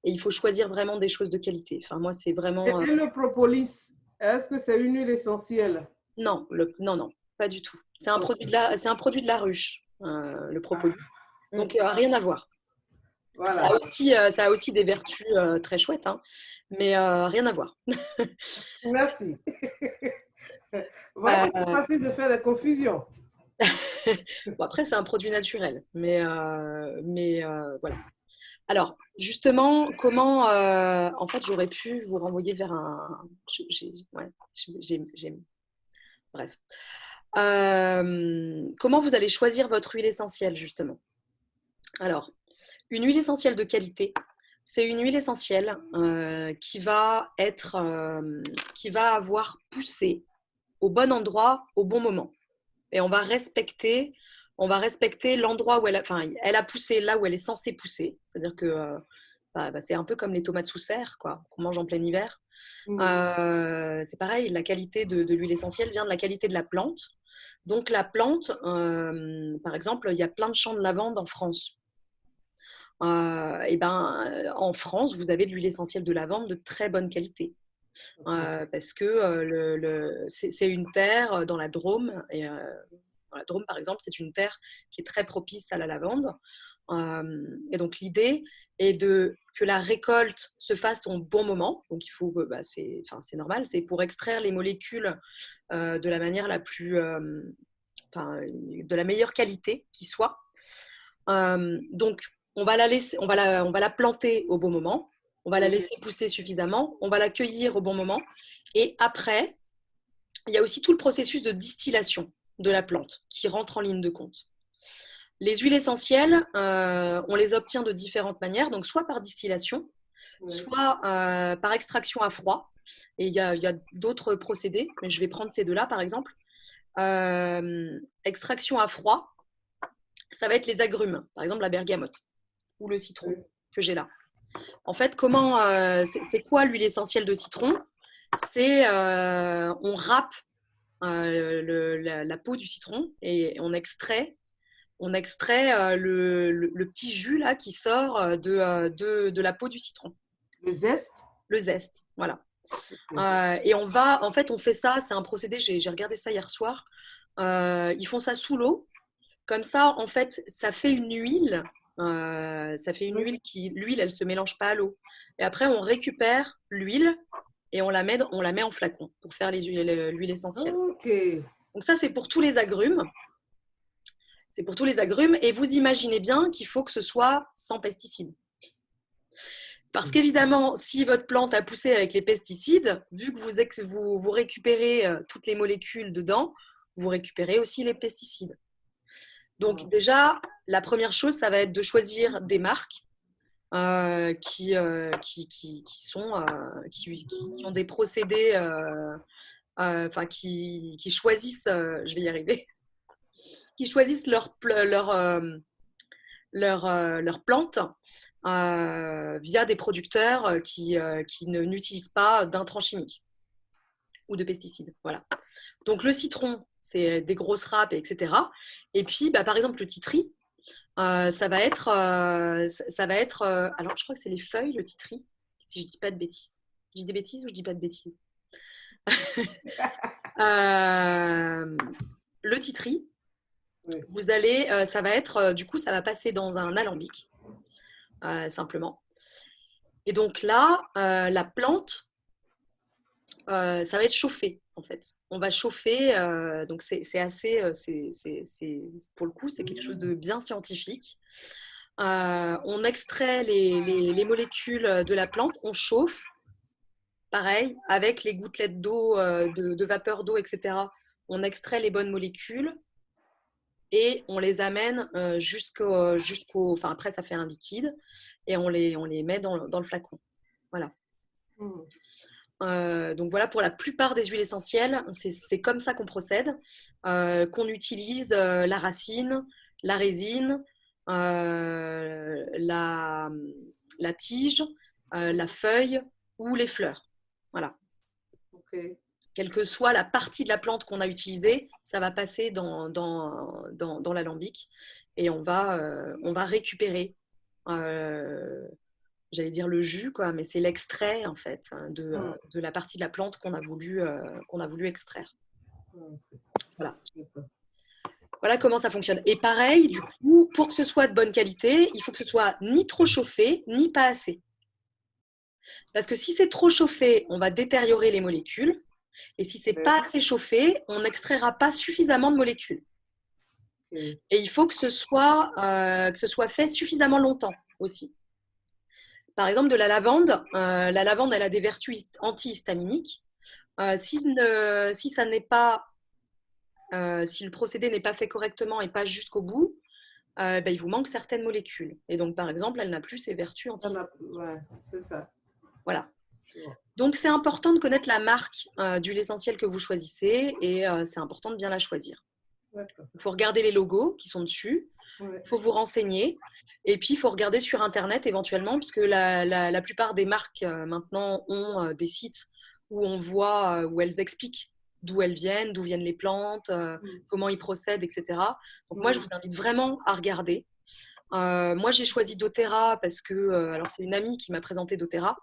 il faut choisir vraiment des choses de qualité. Enfin, moi, c'est vraiment… Et le propolis, est-ce que c'est une huile essentielle? non, non, non, pas du tout. C'est un OK. c'est un produit de la ruche, le propolis. Ah. Donc, rien à voir. Voilà. Ça a aussi des vertus très chouettes, hein, mais rien à voir. Merci. Voilà, c'est Euh, facile de faire des confusions. bon, après, c'est un produit naturel, mais voilà. Alors, justement, comment… en fait, j'aurais pu vous renvoyer vers un… ouais, bref. Comment vous allez choisir votre huile essentielle, justement? Alors, une huile essentielle de qualité, c'est une huile essentielle qui va avoir poussé au bon endroit, au bon moment. Et on va respecter l'endroit où elle a poussé là où elle est censée pousser. C'est-à-dire que c'est un peu comme les tomates sous serre, quoi, qu'on mange en plein hiver. C'est pareil, la qualité de l'huile essentielle vient de la qualité de la plante. Donc la plante, par exemple, il y a plein de champs de lavande en France. En France, vous avez de l'huile essentielle de lavande de très bonne qualité. Parce que c'est une terre dans la Drôme. Et, dans la Drôme, par exemple, c'est une terre qui est très propice à la lavande. Et donc, l'idée est que la récolte se fasse au bon moment. Donc, il faut, c'est normal, c'est pour extraire les molécules de la manière de la meilleure qualité qui soit. Donc, on va la planter au bon moment. On va la laisser pousser suffisamment. On va la cueillir au bon moment. Et après, il y a aussi tout le processus de distillation de la plante qui rentre en ligne de compte. Les huiles essentielles, on les obtient de différentes manières. Donc, soit par distillation, soit par extraction à froid. Et il y a d'autres procédés, mais je vais prendre ces deux-là, par exemple. Extraction à froid, ça va être les agrumes, par exemple la bergamote ou le citron que j'ai là. En fait, c'est quoi l'huile essentielle de citron? C'est on râpe la peau du citron et on extrait le petit jus là qui sort de la peau du citron. Le zeste? Le zeste, voilà. Et on fait ça, c'est un procédé, j'ai regardé ça hier soir. Ils font ça sous l'eau. Comme ça, en fait, ça fait une huile. L'huile, elle se mélange pas à l'eau. Et après, on récupère l'huile et on la met en flacon pour faire l'huile essentielle. Okay. Donc ça, c'est pour tous les agrumes. C'est pour tous les agrumes. Et vous imaginez bien qu'il faut que ce soit sans pesticides. Parce qu'évidemment, si votre plante a poussé avec les pesticides, vu que vous récupérez toutes les molécules dedans, vous récupérez aussi les pesticides. Donc déjà, la première chose, ça va être de choisir des marques qui ont des procédés, qui choisissent, je vais y arriver, qui choisissent leur plantes via des producteurs qui n'utilisent pas d'intrants chimiques ou de pesticides. Voilà. Donc le citron, c'est des grosses râpes, etc. Et puis, par exemple, le titri, ça va être alors je crois que c'est les feuilles, le titri, si je dis pas de bêtises. Je dis des bêtises ou je dis pas de bêtises? Le titri, vous allez, ça va être, du coup, ça va passer dans un alambic, simplement. Et donc là, la plante, ça va être chauffé en fait. On va chauffer, donc c'est assez, pour le coup, c'est quelque chose de bien scientifique. On extrait les molécules de la plante, on chauffe, pareil, avec les gouttelettes d'eau, de vapeur d'eau, etc. On extrait les bonnes molécules et on les amène enfin après ça fait un liquide et on les met dans le flacon. Voilà. Donc voilà, pour la plupart des huiles essentielles, c'est comme ça qu'on procède, qu'on utilise la racine, la résine, la tige, la feuille ou les fleurs. Voilà. Ok. Quelle que soit la partie de la plante qu'on a utilisée, ça va passer dans l'alambic et on va récupérer, j'allais dire le jus, quoi, mais c'est l'extrait en fait de la partie de la plante qu'on a voulu extraire. Voilà. Voilà comment ça fonctionne. Et pareil, du coup, pour que ce soit de bonne qualité, il faut que ce soit ni trop chauffé, ni pas assez. Parce que si c'est trop chauffé, on va détériorer les molécules. Et si c'est pas assez chauffé, on n'extraira pas suffisamment de molécules. Et il faut que ce soit fait suffisamment longtemps aussi. Par exemple, de la lavande, elle a des vertus antihistaminiques. Si le procédé n'est pas fait correctement et pas jusqu'au bout, il vous manque certaines molécules. Et donc, par exemple, elle n'a plus ses vertus antihistaminiques. Ouais, c'est ça. Voilà. Donc, c'est important de connaître la marque d'huile essentielle que vous choisissez et c'est important de bien la choisir. Il faut regarder les logos qui sont dessus, il faut vous renseigner et puis il faut regarder sur Internet éventuellement puisque la plupart des marques maintenant ont des sites où on voit, où elles expliquent d'où elles viennent, d'où viennent les plantes, comment ils procèdent, etc. Donc moi, je vous invite vraiment à regarder. Moi, j'ai choisi doTERRA parce que alors c'est une amie qui m'a présenté doTERRA.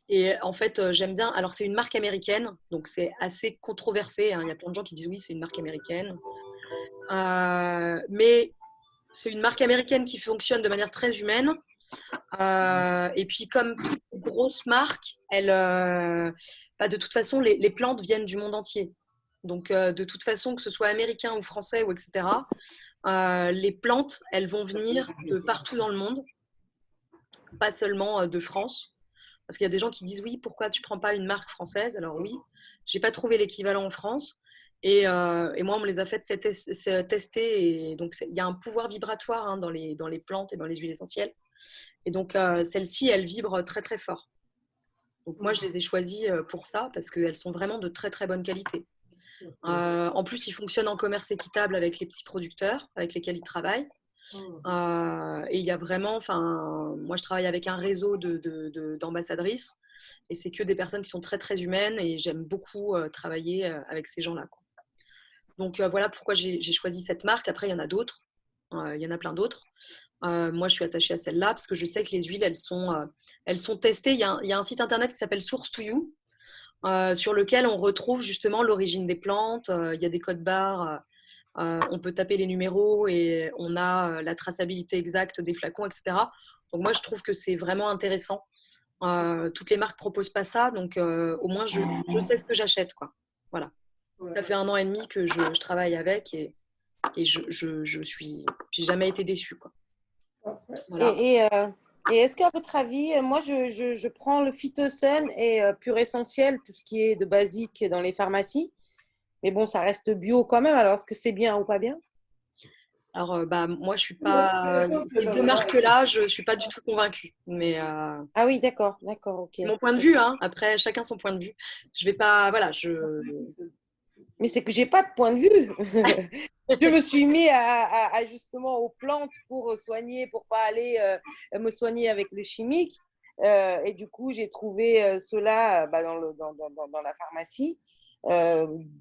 Et en fait, j'aime bien. Alors, c'est une marque américaine, donc c'est assez controversé. Hein. Il y a plein de gens qui disent oui, c'est une marque américaine. Mais c'est une marque américaine qui fonctionne de manière très humaine. Et puis, comme toute grosse marque, de toute façon, les plantes viennent du monde entier. Donc, de toute façon, que ce soit américain ou français ou etc., les plantes, elles vont venir de partout dans le monde, pas seulement de France. Parce qu'il y a des gens qui disent oui, pourquoi tu ne prends pas une marque française? Alors oui, je n'ai pas trouvé l'équivalent en France. Et moi, on me les a fait tester. Et donc, il y a un pouvoir vibratoire hein, dans les plantes et dans les huiles essentielles. Et donc, celles-ci, elles vibrent très, très fort. Donc, moi, je les ai choisies pour ça parce qu'elles sont vraiment de très, très bonne qualité. En plus, ils fonctionnent en commerce équitable avec les petits producteurs avec lesquels ils travaillent. Et il y a vraiment, moi je travaille avec un réseau d'ambassadrices et c'est que des personnes qui sont très très humaines et j'aime beaucoup travailler avec ces gens-là. Donc voilà pourquoi j'ai choisi cette marque. Après il y en a d'autres, il y en a plein d'autres. Moi je suis attachée à celle-là parce que je sais que les huiles elles sont testées. Il y a un site internet qui s'appelle Source to You sur lequel on retrouve justement l'origine des plantes. Il y a des codes barres. On peut taper les numéros et on a la traçabilité exacte des flacons, etc. Donc moi, je trouve que c'est vraiment intéressant. Toutes les marques ne proposent pas ça, donc au moins, je sais ce que j'achète, quoi. Voilà. Ça fait 1 an et demi que je travaille avec et j'ai jamais été déçue, quoi. Voilà. Et est-ce qu'à votre avis, moi, je prends le Phytosun et Pure Essentiel, tout ce qui est de basique dans les pharmacies. Mais bon, ça reste bio quand même. Alors, est-ce que c'est bien ou pas bien? Alors, moi, je suis pas… Ces 2 marques-là, je ne suis pas du tout convaincue. Mais, ah oui, d'accord, ok. Mon point de vue, hein. Après, chacun son point de vue. Je vais pas… Voilà, Mais c'est que j'ai pas de point de vue. Je me suis mis à justement aux plantes pour soigner, pour pas aller me soigner avec le chimique. Et du coup, j'ai trouvé cela dans la pharmacie.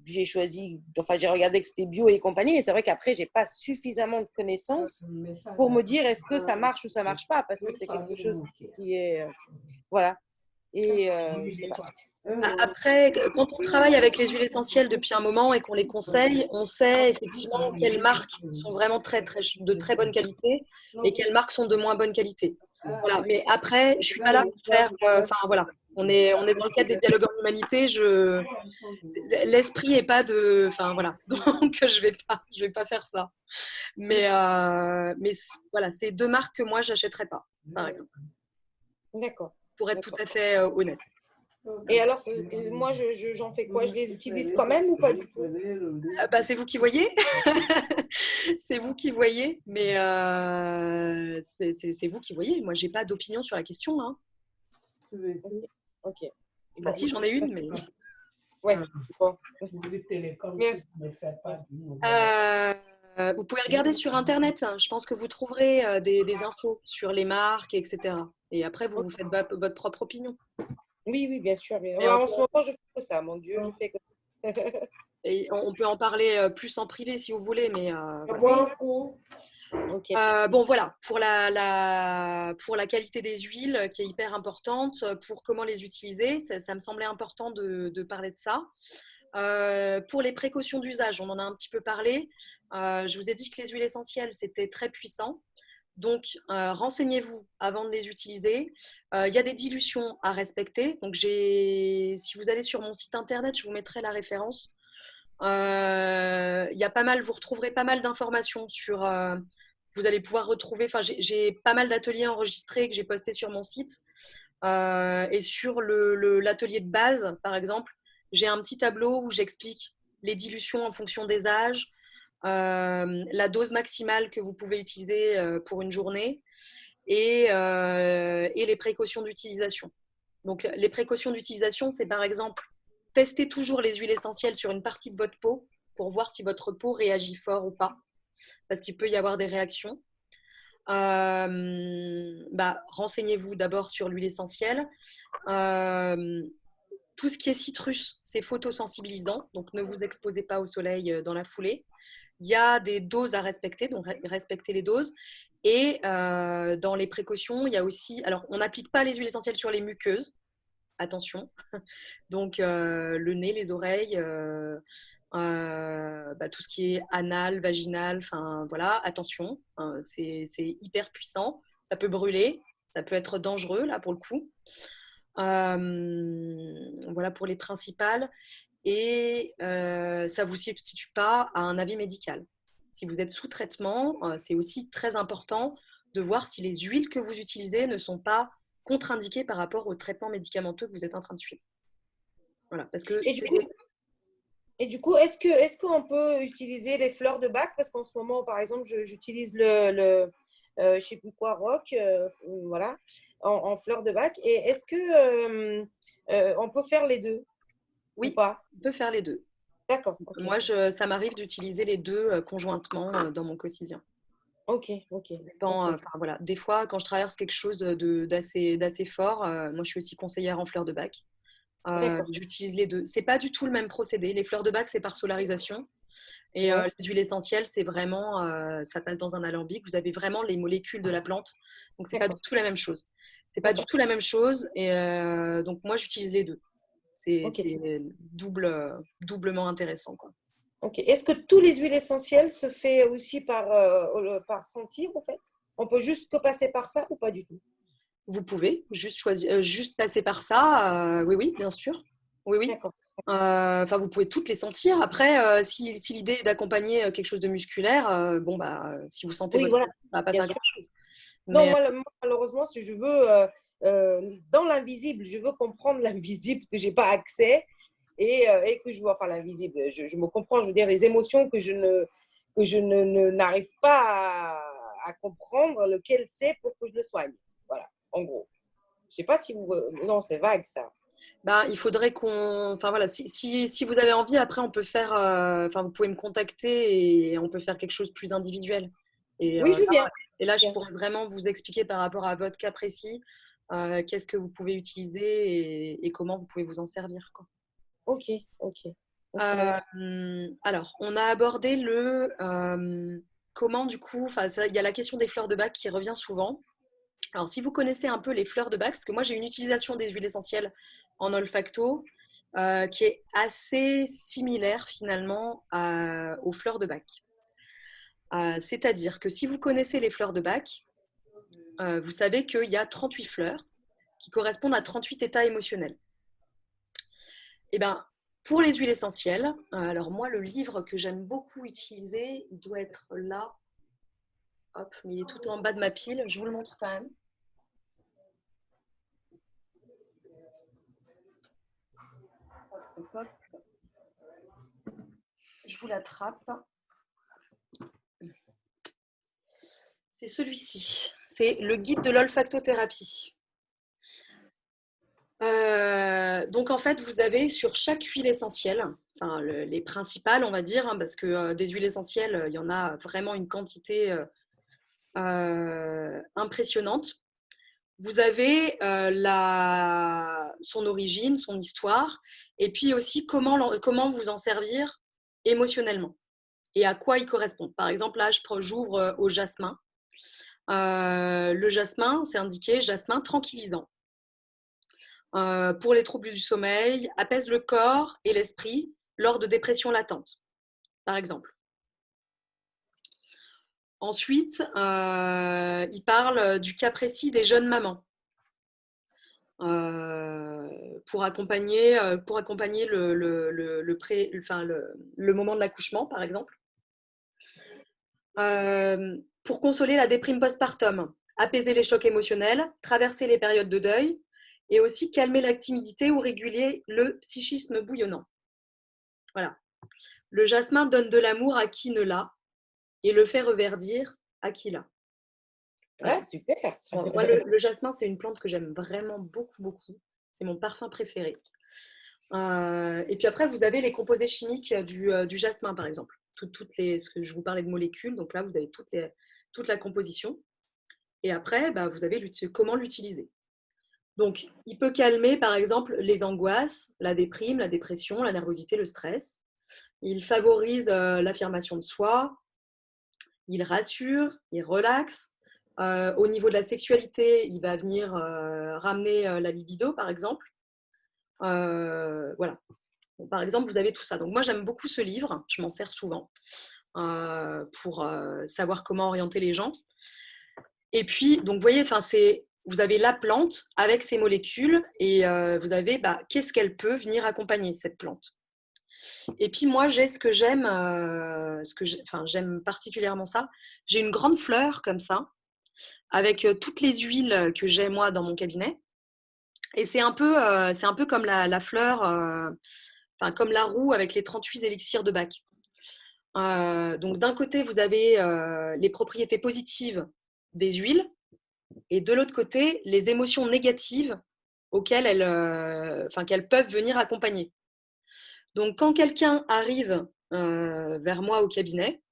J'ai regardé que c'était bio et compagnie, mais c'est vrai qu'après, j'ai pas suffisamment de connaissances pour me dire est-ce que ça marche ou ça marche pas, parce que c'est quelque chose qui est… voilà. Et je sais pas. Après, quand on travaille avec les huiles essentielles depuis un moment et qu'on les conseille, on sait effectivement quelles marques sont vraiment de très bonne qualité et quelles marques sont de moins bonne qualité. Voilà. Mais après, je suis pas là pour faire… voilà. On est dans le cadre des dialogues en humanité. L'esprit est pas de, enfin voilà, donc je vais pas faire ça. Mais voilà, c'est deux marques que moi j'achèterais pas, par exemple, D'accord. pour être tout à fait honnête. Et alors, moi, j'en fais quoi? Je les utilise quand même ou pas du tout? Bah, c'est vous qui voyez. C'est vous qui voyez, mais c'est vous qui voyez. Moi, j'ai pas d'opinion sur la question. Hein. Ok. Bah, si, j'en ai une, mais. Ouais. Bon. Merci. Vous pouvez regarder sur Internet. Je pense que vous trouverez des infos sur les marques, etc. Et après, vous faites votre propre opinion. Oui, oui, bien sûr. En ce moment, je fais que ça, mon Dieu, je fais que ça. Et on peut en parler plus en privé si vous voulez, mais voilà. Ok. Bon, voilà, pour la qualité des huiles qui est hyper importante, pour comment les utiliser, ça me semblait important de parler de ça. Pour les précautions d'usage, on en a un petit peu parlé. Je vous ai dit que les huiles essentielles, c'était très puissant. Donc, renseignez-vous avant de les utiliser. Il y a des dilutions à respecter. Donc, si vous allez sur mon site internet, je vous mettrai la référence. Il y a pas mal, vous retrouverez pas mal d'informations sur. Vous allez pouvoir retrouver. Enfin, j'ai pas mal d'ateliers enregistrés que j'ai postés sur mon site. Et sur l'atelier de base, par exemple, j'ai un petit tableau où j'explique les dilutions en fonction des âges, la dose maximale que vous pouvez utiliser pour une journée et les précautions d'utilisation. Donc, les précautions d'utilisation, c'est par exemple tester toujours les huiles essentielles sur une partie de votre peau pour voir si votre peau réagit fort ou pas, parce qu'il peut y avoir des réactions. Renseignez-vous d'abord sur l'huile essentielle. Tout ce qui est citrus, c'est photosensibilisant, donc ne vous exposez pas au soleil dans la foulée. Il y a des doses à respecter, donc respectez les doses. Et dans les précautions, il y a aussi… Alors, on n'applique pas les huiles essentielles sur les muqueuses, attention. Donc, le nez, les oreilles, tout ce qui est anal, vaginal, enfin voilà, attention, c'est hyper puissant. Ça peut brûler, ça peut être dangereux, là, pour le coup. Voilà pour les principales. Et ça ne vous substitue pas à un avis médical. Si vous êtes sous traitement, c'est aussi très important de voir si les huiles que vous utilisez ne sont pas contre-indiquées par rapport au traitement médicamenteux que vous êtes en train de suivre. Voilà, parce que et du coup, est-ce qu'on peut utiliser les fleurs de bac? Parce qu'en ce moment, par exemple, j'utilise je ne sais plus quoi, rock, voilà, en fleurs de bac. Et est-ce que on peut faire les deux? Oui, ou pas? on peut faire les deux. D'accord. Okay. Moi, ça m'arrive d'utiliser les deux conjointement dans mon quotidien. Ok. Voilà. Des fois, quand je traverse quelque chose d'assez fort, moi, je suis aussi conseillère en fleurs de bac. J'utilise les deux. C'est pas du tout le même procédé. Les fleurs de bac, c'est par solarisation. Et les huiles essentielles, c'est vraiment, ça passe dans un alambic. Vous avez vraiment les molécules de la plante. Donc, c'est pas du tout la même chose. C'est pas du tout la même chose. Et donc, moi, j'utilise les deux. C'est doublement intéressant, quoi. Ok. Est-ce que tous les huiles essentielles se fait aussi par sentir, en fait? On peut juste que passer par ça ou pas du tout? Vous pouvez juste choisir, juste passer par ça. Oui, bien sûr. Oui. Vous pouvez toutes les sentir. Après, si l'idée est d'accompagner quelque chose de musculaire, si vous sentez votre corps, ça va pas faire grand-chose. Non, moi, malheureusement, si je veux, dans l'invisible, je veux comprendre l'invisible que j'ai pas accès et que je vois, enfin l'invisible, je me comprends, je veux dire, les émotions que je n'arrive pas à comprendre lequel c'est pour que je le soigne. Voilà, en gros. Je sais pas si vous… Non, c'est vague, ça. Il faudrait qu'on… Enfin, voilà, si vous avez envie, après, on peut faire… vous pouvez me contacter et on peut faire quelque chose de plus individuel. Et, oui, je veux bien. Et là, je pourrais vraiment vous expliquer par rapport à votre cas précis qu'est-ce que vous pouvez utiliser et comment vous pouvez vous en servir, quoi. Ok. Alors, on a abordé comment, du coup… il y a la question des fleurs de bac qui revient souvent. Alors, si vous connaissez un peu les fleurs de bac, parce que moi, j'ai une utilisation des huiles essentielles en olfacto qui est assez similaire finalement aux fleurs de bac. C'est-à-dire que si vous connaissez les fleurs de bac, vous savez qu'il y a 38 fleurs qui correspondent à 38 états émotionnels. Et ben, pour les huiles essentielles, alors moi, le livre que j'aime beaucoup utiliser, il doit être là. Hop, mais il est tout en bas de ma pile. Je vous le montre quand même. Hop, hop. Je vous l'attrape. C'est celui-ci. C'est le guide de l'olfactothérapie. Donc en fait, vous avez sur chaque huile essentielle, enfin les principales, on va dire, hein, parce que des huiles essentielles, il y en a vraiment une quantité impressionnante. Vous avez son origine, son histoire, et puis aussi comment vous en servir émotionnellement et à quoi il correspond. Par exemple, là, j'ouvre au jasmin. Le jasmin, c'est indiqué jasmin tranquillisant. Pour les troubles du sommeil, apaise le corps et l'esprit lors de dépression latente, par exemple. Ensuite, il parle du cas précis des jeunes mamans pour accompagner le moment de l'accouchement, par exemple. Pour consoler la déprime postpartum, apaiser les chocs émotionnels, traverser les périodes de deuil et aussi calmer la timidité ou réguler le psychisme bouillonnant. Voilà. Le jasmin donne de l'amour à qui ne l'a et le fait reverdir à qui l'a. Voilà. Ouais, super. Moi, le jasmin, c'est une plante que j'aime vraiment beaucoup, beaucoup. C'est mon parfum préféré. Et puis après, vous avez les composés chimiques du jasmin, par exemple. Ce que je vous parlais de molécules. Donc là, vous avez toute la composition. Et après, vous avez comment l'utiliser. Donc, il peut calmer, par exemple, les angoisses, la déprime, la dépression, la nervosité, le stress. Il favorise l'affirmation de soi. Il rassure, il relaxe. Au niveau de la sexualité, il va venir ramener la libido, par exemple. Voilà. Bon, par exemple, vous avez tout ça. Donc, moi, j'aime beaucoup ce livre. Je m'en sers souvent pour savoir comment orienter les gens. Et puis, donc, vous voyez, vous avez la plante avec ses molécules et vous avez qu'est-ce qu'elle peut venir accompagner, cette plante. Et puis, moi, j'ai ce que j'aime, j'aime particulièrement ça. J'ai une grande fleur comme ça, avec toutes les huiles que j'ai, moi, dans mon cabinet. Et c'est un peu comme la fleur, comme la roue avec les 38 élixirs de Bach. Donc, d'un côté, vous avez les propriétés positives des huiles et de l'autre côté, les émotions négatives auxquelles qu'elles peuvent venir accompagner. Donc, quand quelqu'un arrive vers moi au cabinet,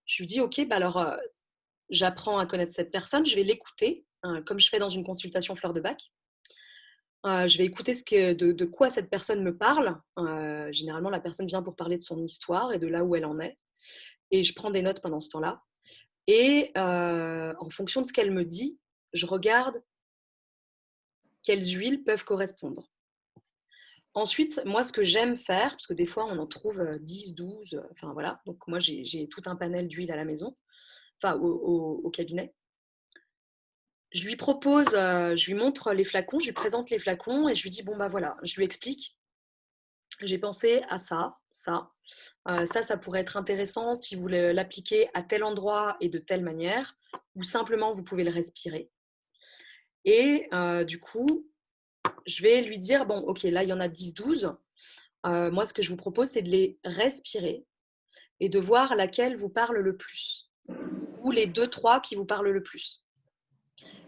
je lui dis, OK, alors, j'apprends à connaître cette personne, je vais l'écouter, comme je fais dans une consultation fleur de Bach. Je vais écouter de quoi cette personne me parle. Généralement, la personne vient pour parler de son histoire et de là où elle en est. Et je prends des notes pendant ce temps-là. Et en fonction de ce qu'elle me dit, je regarde quelles huiles peuvent correspondre. Ensuite, moi, ce que j'aime faire, parce que des fois, on en trouve 10, 12, enfin voilà. Donc, moi, j'ai tout un panel d'huiles à la maison, au cabinet. Je lui propose, je lui montre les flacons, je lui présente les flacons et je lui dis, bon, voilà, je lui explique. J'ai pensé à ça. Ça pourrait être intéressant si vous l'appliquez à tel endroit et de telle manière, ou simplement, vous pouvez le respirer. Et du coup, je vais lui dire, bon, OK, là, il y en a 10, 12. Moi, ce que je vous propose, c'est de les respirer et de voir laquelle vous parle le plus, ou les 2, 3 qui vous parlent le plus.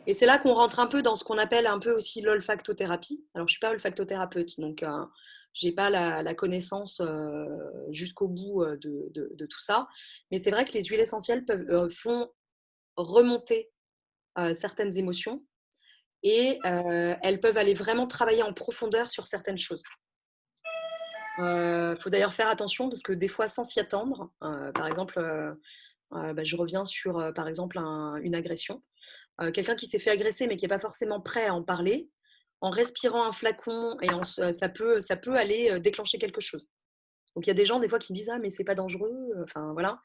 Et c'est là qu'on rentre un peu dans ce qu'on appelle un peu aussi l'olfactothérapie. Alors, je ne suis pas olfactothérapeute, donc je n'ai pas la connaissance jusqu'au bout de tout ça. Mais c'est vrai que les huiles essentielles font remonter certaines émotions et elles peuvent aller vraiment travailler en profondeur sur certaines choses. Faut d'ailleurs faire attention parce que des fois, sans s'y attendre, par exemple, je reviens sur par exemple une agression. Quelqu'un qui s'est fait agresser mais qui n'est pas forcément prêt à en parler, en respirant un flacon, et ça peut aller déclencher quelque chose. Donc il y a des gens des fois qui me disent « Ah mais c'est pas dangereux », enfin voilà.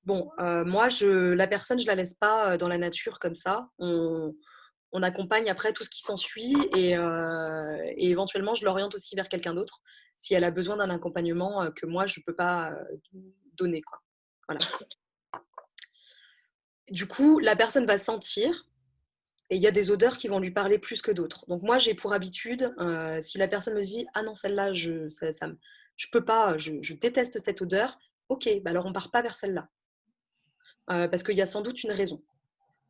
Bon, moi, la personne, je la laisse pas dans la nature comme ça. on accompagne après tout ce qui s'ensuit et éventuellement, je l'oriente aussi vers quelqu'un d'autre si elle a besoin d'un accompagnement que moi, je ne peux pas donner, quoi. Voilà. Du coup, la personne va sentir et il y a des odeurs qui vont lui parler plus que d'autres. Donc moi, j'ai pour habitude, si la personne me dit « Ah non, celle-là, je peux pas, je déteste cette odeur », ok, bah alors on part pas vers celle-là. Parce qu'il y a sans doute une raison.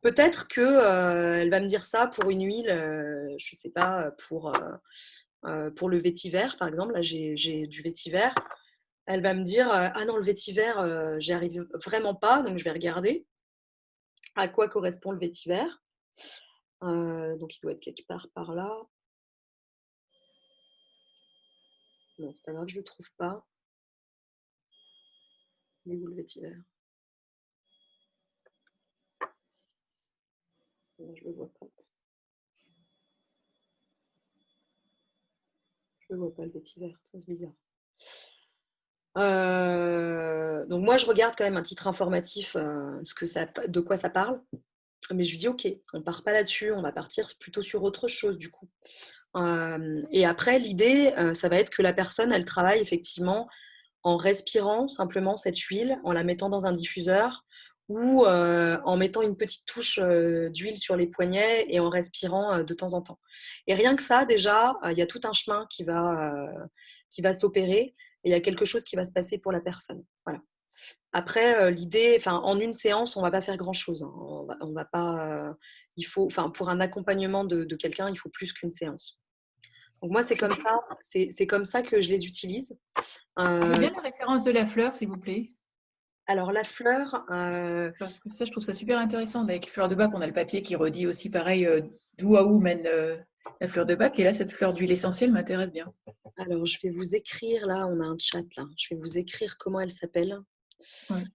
Peut-être qu'elle va me dire ça pour une huile, je ne sais pas, pour le vétiver, par exemple. Là, j'ai du vétiver. Elle va me dire « Ah non, le vétiver, j'y arrive vraiment pas, donc je vais regarder à quoi correspond le vétiver. » Donc, il doit être quelque part par là. Non, c'est pas grave, je ne le trouve pas. Il est où le vétiver? Non, je ne le vois pas. Je ne le vois pas, le vétiver. C'est bizarre. Donc moi, je regarde quand même un titre informatif, de quoi ça parle. Mais je lui dis, ok, on part pas là-dessus, on va partir plutôt sur autre chose du coup. Et après, l'idée, ça va être que la personne, elle travaille effectivement en respirant simplement cette huile, en la mettant dans un diffuseur ou en mettant une petite touche d'huile sur les poignets et en respirant de temps en temps. Et rien que ça, déjà, il y a tout un chemin qui va s'opérer et il y a quelque chose qui va se passer pour la personne. Voilà. Après, l'idée, en une séance, on ne va pas faire grand-chose. Hein. On va pas, pour un accompagnement de quelqu'un, il faut plus qu'une séance. Donc moi, c'est comme ça que je les utilise. Je veux bien la référence de la fleur, s'il vous plaît. Alors, la fleur… Parce que ça, je trouve ça super intéressant. Avec les fleurs de bac, on a le papier qui redit aussi pareil d'où à où mène la fleur de bac. Et là, cette fleur d'huile essentielle m'intéresse bien. Alors, je vais vous écrire, là, on a un chat, là. Je vais vous écrire comment elle s'appelle. Ouais.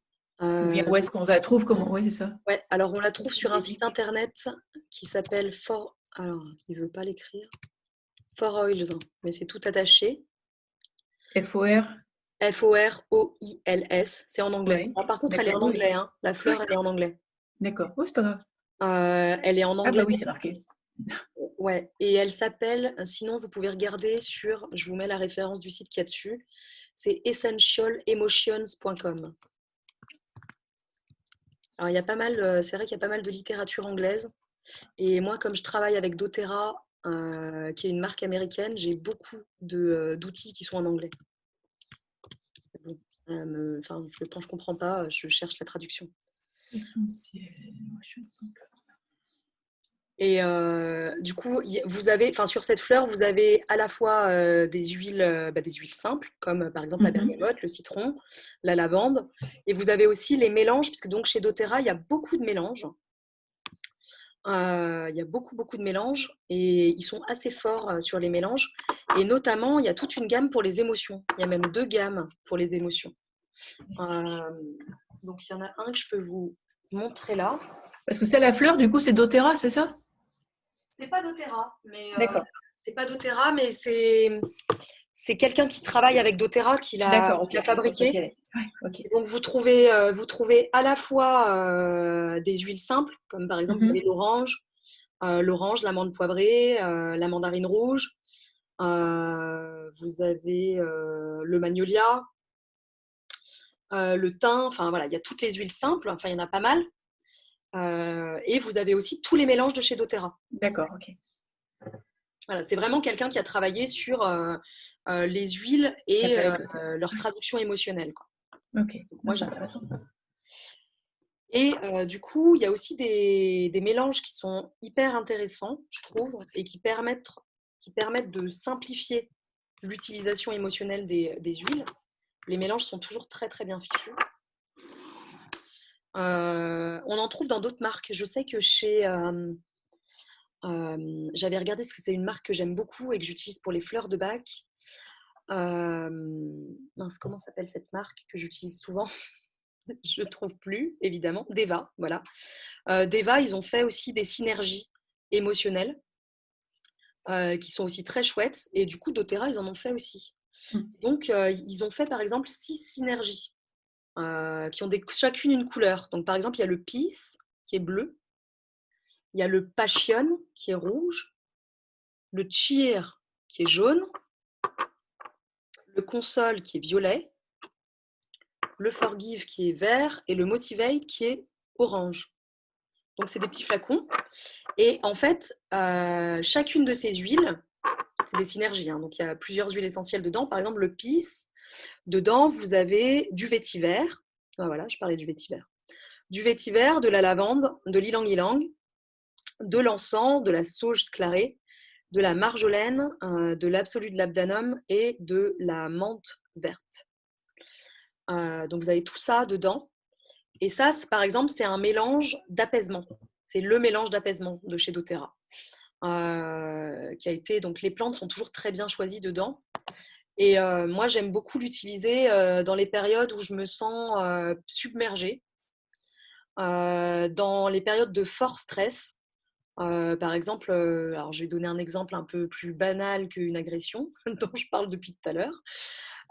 Ou bien où est-ce qu'on la trouve? Oui, c'est ça. Ouais, alors on la trouve sur un site internet qui s'appelle Alors, il ne veut pas l'écrire. For Oils, mais c'est tout attaché. FOR. FOROILS, c'est en anglais. Ouais. Par contre, elle est en anglais. Hein. La fleur, elle est en anglais. D'accord. Oh, c'est pas grave. Elle est en anglais. Ah bah oui, c'est marqué. Ouais, et elle s'appelle, sinon vous pouvez regarder je vous mets la référence du site qu'il y a dessus, c'est essentialemotions.com. Alors il y a pas mal, c'est vrai qu'il y a pas mal de littérature anglaise, et moi comme je travaille avec doTERRA, qui est une marque américaine, j'ai beaucoup d'outils qui sont en anglais. Bon, quand je comprends pas, je cherche la traduction. Et du coup, vous avez, sur cette fleur, vous avez à la fois des huiles simples, comme par exemple la bergamote, le citron, la lavande. Et vous avez aussi les mélanges, puisque donc chez doTERRA, il y a beaucoup de mélanges. Il y a beaucoup de mélanges et ils sont assez forts sur les mélanges. Et notamment, il y a toute une gamme pour les émotions. Il y a même 2 gammes pour les émotions. Donc, il y en a un que je peux vous montrer là. Parce que c'est la fleur, du coup, c'est doTERRA, c'est ça? C'est pas doTERRA, mais d'accord. C'est pas doTERRA, mais c'est quelqu'un qui travaille avec doTERRA qui l'a fabriqué. Ouais, okay. Donc vous trouvez à la fois des huiles simples, comme par exemple vous avez l'orange, l'amande poivrée, la mandarine rouge. Vous avez le magnolia, le thym. Enfin voilà, il y a toutes les huiles simples. Enfin il y en a pas mal. Et vous avez aussi tous les mélanges de chez doTERRA. D'accord, ok. Voilà, c'est vraiment quelqu'un qui a travaillé sur les huiles et leur traduction émotionnelle. Quoi. Ok, moi c'est intéressant. Et du coup, il y a aussi des mélanges qui sont hyper intéressants, je trouve, et qui permettent de simplifier l'utilisation émotionnelle des huiles. Les mélanges sont toujours très très bien fichus. On en trouve dans d'autres marques. Je sais que j'avais regardé parce que c'est une marque que j'aime beaucoup et que j'utilise pour les fleurs de bac. Comment s'appelle cette marque que j'utilise souvent? Je ne trouve plus, évidemment. Deva, voilà. Deva, ils ont fait aussi des synergies émotionnelles qui sont aussi très chouettes. Et du coup, doTERRA, ils en ont fait aussi. Donc, ils ont fait, par exemple, 6 synergies qui ont chacune une couleur. Donc, par exemple, il y a le Peace qui est bleu. il y a le passion qui est rouge, le cheer qui est jaune, le console qui est violet, le forgive qui est vert et le motivate qui est orange. Donc, c'est des petits flacons. Et en fait, chacune de ces huiles, c'est des synergies. Hein. Donc, il y a plusieurs huiles essentielles dedans. Par exemple, le peace, dedans, vous avez du vétiver. Ah, voilà, je parlais du vétiver. Du vétiver, de la lavande, de l'ylang-ylang, de l'encens, de la sauge sclarée, de la marjolaine, de l'absolu de labdanum et de la menthe verte. Donc, vous avez tout ça dedans. Et ça, par exemple, c'est un mélange d'apaisement. C'est le mélange d'apaisement de chez doTERRA. Qui a été, donc les plantes sont toujours très bien choisies dedans. Et moi, j'aime beaucoup l'utiliser dans les périodes où je me sens submergée, dans les périodes de fort stress. Par exemple, alors je vais donner un exemple un peu plus banal qu'une agression, dont je parle depuis tout à l'heure.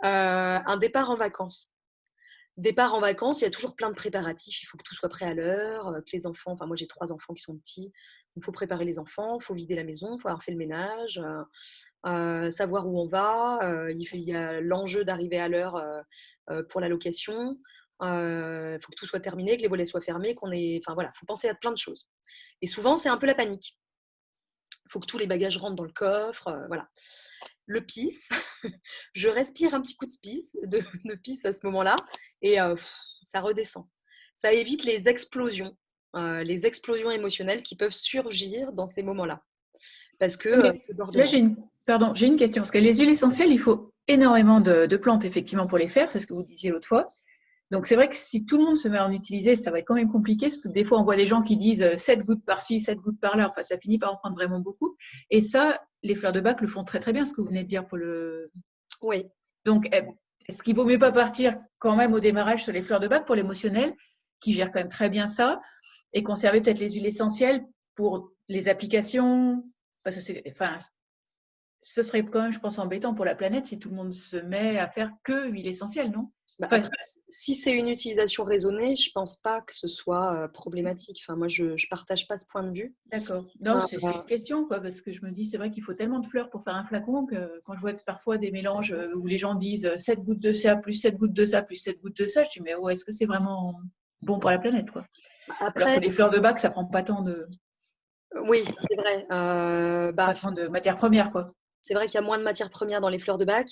Un départ en vacances. Départ en vacances, il y a toujours plein de préparatifs. Il faut que tout soit prêt à l'heure, que les enfants, enfin moi j'ai 3 enfants qui sont petits, il faut préparer les enfants, il faut vider la maison, il faut avoir fait le ménage, savoir où on va. Il y a l'enjeu d'arriver à l'heure pour la location. Il faut que tout soit terminé, que les volets soient fermés, enfin voilà, il faut penser à plein de choses. Et souvent c'est un peu la panique. Il faut que tous les bagages rentrent dans le coffre, voilà. Le pisse, je respire un petit coup de pisse à ce moment-là et ça redescend. Ça évite les explosions émotionnelles qui peuvent surgir dans ces moments-là. Parce que là, j'ai une question. Parce que les huiles essentielles, il faut énormément de plantes, effectivement, pour les faire. C'est ce que vous disiez l'autre fois. Donc, c'est vrai que si tout le monde se met à en utiliser, ça va être quand même compliqué. Parce que des fois, on voit des gens qui disent 7 gouttes par-ci, 7 gouttes par-là. Enfin, ça finit par en prendre vraiment beaucoup. Et ça, les fleurs de bac le font très, très bien, ce que vous venez de dire pour le… Oui. Donc, est-ce qu'il vaut mieux pas partir quand même au démarrage sur les fleurs de bac pour l'émotionnel, qui gère quand même très bien ça, et conserver peut-être les huiles essentielles pour les applications? Parce que ce serait quand même, je pense, embêtant pour la planète si tout le monde se met à faire que huile essentielle, non? Après, si c'est une utilisation raisonnée, je ne pense pas que ce soit problématique. Enfin, moi, je ne partage pas ce point de vue. D'accord. Non, c'est une question, quoi, parce que je me dis, c'est vrai qu'il faut tellement de fleurs pour faire un flacon que quand je vois parfois des mélanges où les gens disent 7 gouttes de ça, plus 7 gouttes de ça, plus 7 gouttes de ça, je dis, mais ouais, est-ce que c'est vraiment bon pour la planète, quoi? Après, alors que les fleurs de bac, ça prend pas tant de… Oui, c'est vrai. Pas tant de matières premières, quoi. C'est vrai qu'il y a moins de matières premières dans les fleurs de bac.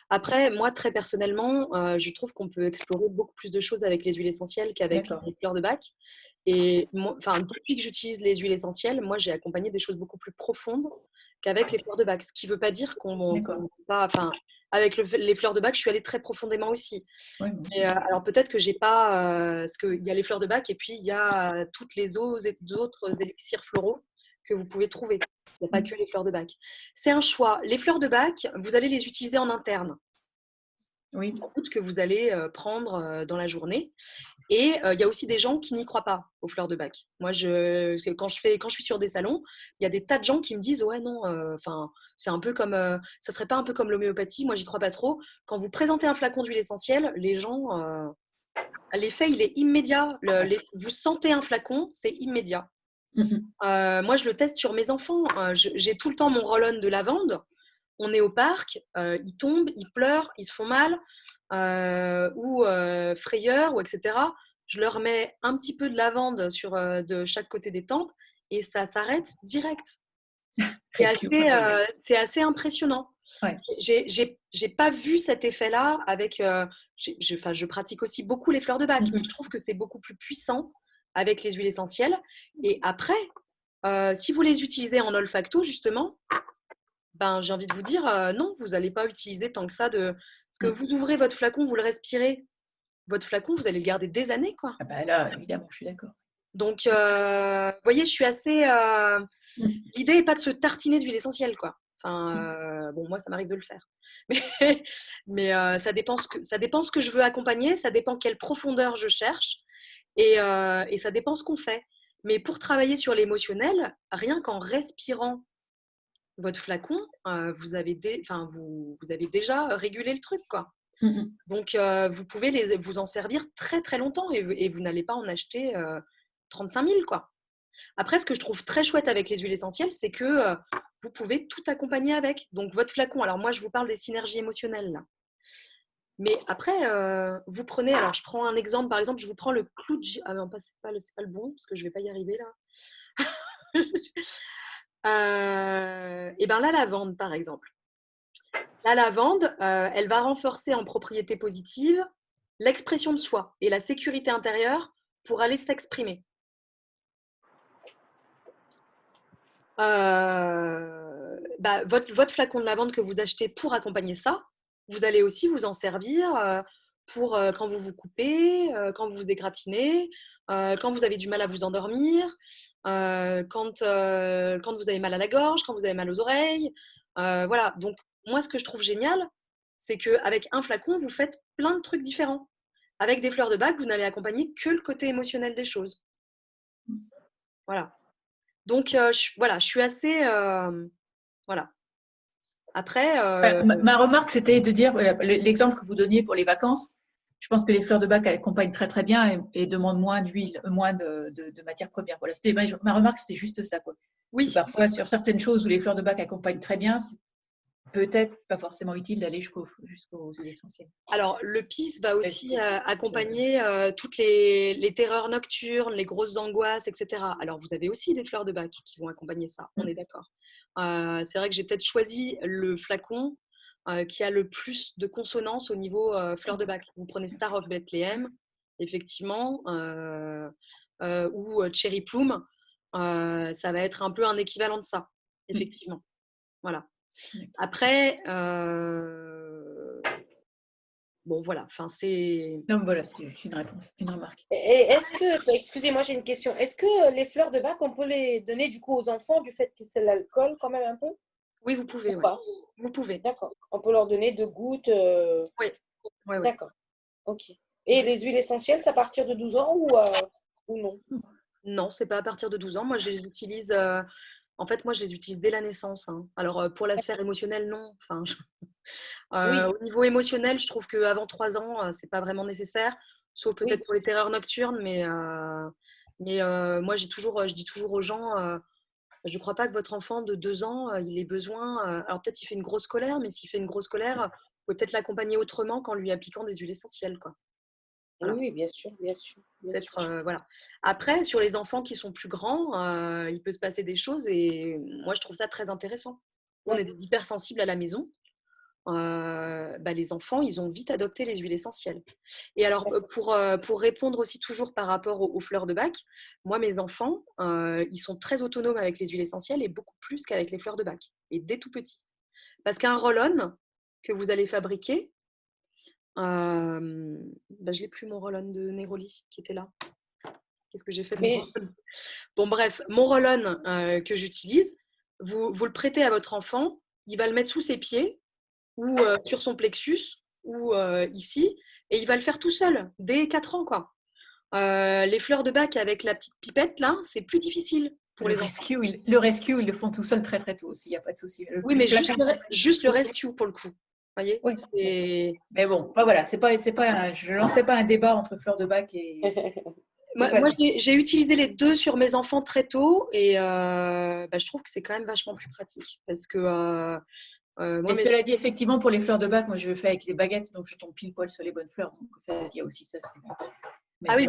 Après, moi, très personnellement, je trouve qu'on peut explorer beaucoup plus de choses avec les huiles essentielles qu'avec les fleurs de bac. Et depuis que j'utilise les huiles essentielles, moi, j'ai accompagné des choses beaucoup plus profondes qu'avec les fleurs de bac. Ce qui ne veut pas dire qu'on pas… Enfin, avec les fleurs de bac, je suis allée très profondément aussi. Ouais, et, alors, peut-être que j'ai pas… parce qu'il y a les fleurs de bac et puis il y a toutes les autres élixirs floraux que vous pouvez trouver. Il n'y a pas que les fleurs de bac. C'est un choix. Les fleurs de bac, vous allez les utiliser en interne. Oui. Sans doute que vous allez prendre dans la journée. Et il y a aussi des gens qui n'y croient pas aux fleurs de bac. Moi, quand je suis sur des salons, il y a des tas de gens qui me disent ouais non, c'est un peu comme, ça serait pas un peu comme l'homéopathie. Moi, j'y crois pas trop. Quand vous présentez un flacon d'huile essentielle, les gens, l'effet il est immédiat. Vous sentez un flacon, c'est immédiat. Moi, je le teste sur mes enfants. J'ai tout le temps mon roll-on de lavande. On est au parc, ils tombent, ils pleurent, ils se font mal, ou frayeur, ou etc. Je leur mets un petit peu de lavande de chaque côté des tempes et ça s'arrête direct. C'est assez impressionnant. Ouais. J'ai pas vu cet effet-là avec… je pratique aussi beaucoup les fleurs de bac, mais je trouve que c'est beaucoup plus puissant avec les huiles essentielles. Et après, si vous les utilisez en olfacto, justement, j'ai envie de vous dire, non, vous n'allez pas utiliser tant que ça parce que vous ouvrez votre flacon, vous le respirez. Votre flacon, vous allez le garder des années, quoi. Ah bah là, évidemment, je suis d'accord. Donc, vous voyez, je suis assez… L'idée n'est pas de se tartiner d'huile essentielle, quoi. Enfin, bon, moi, ça m'arrive de le faire. Mais ça dépend ce que je veux accompagner, ça dépend quelle profondeur je cherche et ça dépend ce qu'on fait. Mais pour travailler sur l'émotionnel, rien qu'en respirant votre flacon, vous avez déjà régulé le truc, quoi. Donc, vous pouvez vous en servir très, très longtemps et vous n'allez pas en acheter 35 000, quoi. Après, ce que je trouve très chouette avec les huiles essentielles, c'est que vous pouvez tout accompagner avec. Donc, votre flacon, alors moi, je vous parle des synergies émotionnelles là. Mais après, vous prenez, alors je prends un exemple, par exemple, je vous prends le clou de girofle. Ah non, c'est pas le bon, parce que je ne vais pas y arriver là. Et bien la lavande, par exemple. La lavande, elle va renforcer en propriété positive l'expression de soi et la sécurité intérieure pour aller s'exprimer. Votre flacon de lavande que vous achetez pour accompagner ça, vous allez aussi vous en servir pour quand vous vous coupez, quand vous vous égratignez, quand vous avez du mal à vous endormir, quand vous avez mal à la gorge, quand vous avez mal aux oreilles. Voilà. Donc, moi, ce que je trouve génial, c'est qu'avec un flacon, vous faites plein de trucs différents. Avec des fleurs de bac, vous n'allez accompagner que le côté émotionnel des choses. Voilà. Donc, je suis assez… voilà. Après… Ma remarque, c'était de dire, l'exemple que vous donniez pour les vacances, je pense que les fleurs de bac accompagnent très très bien et demandent moins d'huile, moins de matières premières. Voilà, ma remarque, c'était juste ça, quoi. oui. Parfois, sur certaines choses où les fleurs de bac accompagnent très bien, c'est peut-être pas forcément utile d'aller jusqu'aux huiles essentielles. Alors, le PIS va aussi accompagner toutes les terreurs nocturnes, les grosses angoisses, etc. Alors, vous avez aussi des fleurs de bac qui vont accompagner ça, on est d'accord. C'est vrai que j'ai peut-être choisi le flacon qui a le plus de consonance au niveau fleurs de bac. Vous prenez Star of Bethlehem, effectivement, ou Cherry Plume, ça va être un peu un équivalent de ça, effectivement. Voilà. Après… bon, voilà, enfin, c'est… Non, voilà, c'est une réponse, une remarque. Et est-ce que, excusez-moi, j'ai une question. Est-ce que les fleurs de bac, on peut les donner du coup aux enfants du fait que c'est l'alcool quand même un peu? Oui, vous pouvez, Ou pas? vous pouvez. D'accord. On peut leur donner 2 gouttes. Oui. D'accord. Ok. Et les huiles essentielles, c'est à partir de 12 ans ou non? Non, c'est pas à partir de 12 ans. Moi, je les utilise… en fait, moi, je les utilise dès la naissance. Hein. Alors, pour la sphère émotionnelle, non. Enfin, Oui. au niveau émotionnel, je trouve qu'avant 3 ans, c'est pas vraiment nécessaire, sauf peut-être pour les terreurs nocturnes. Mais moi, je dis toujours aux gens, je ne crois pas que votre enfant de 2 ans, il ait besoin… alors, peut-être il fait une grosse colère, mais s'il fait une grosse colère, vous pouvez peut-être l'accompagner autrement qu'en lui appliquant des huiles essentielles, quoi. Voilà. Oui, bien sûr, bien sûr. Peut-être, voilà. Après, sur les enfants qui sont plus grands, il peut se passer des choses et moi, je trouve ça très intéressant. On est des hypersensibles à la maison. Les enfants, ils ont vite adopté les huiles essentielles. Et alors, pour répondre aussi toujours par rapport aux fleurs de bac, moi, mes enfants, ils sont très autonomes avec les huiles essentielles et beaucoup plus qu'avec les fleurs de bac, et dès tout petit. Parce qu'un roll-on que vous allez fabriquer, je n'ai plus mon roll-on de Neroli qui était là. Qu'est-ce que j'ai fait de mon roll-on ? Bon, bref, mon roll-on que j'utilise, vous le prêtez à votre enfant, il va le mettre sous ses pieds ou sur son plexus ou ici, et il va le faire tout seul, dès 4 ans, quoi. Les fleurs de bac avec la petite pipette, là, c'est plus difficile pour les enfants. Le rescue, ils le font tout seuls très très tôt aussi, il n'y a pas de souci. Oui, mais juste le rescue pour le coup. Voyez, oui. Mais bon, voilà, je ne lançais pas un débat entre fleurs de bac et… Moi, j'ai utilisé les deux sur mes enfants très tôt et je trouve que c'est quand même vachement plus pratique parce que… cela dit, effectivement, pour les fleurs de bac, moi je le fais avec les baguettes, donc je tombe pile poil sur les bonnes fleurs. Donc en fait, il y a aussi ça. Ah oui,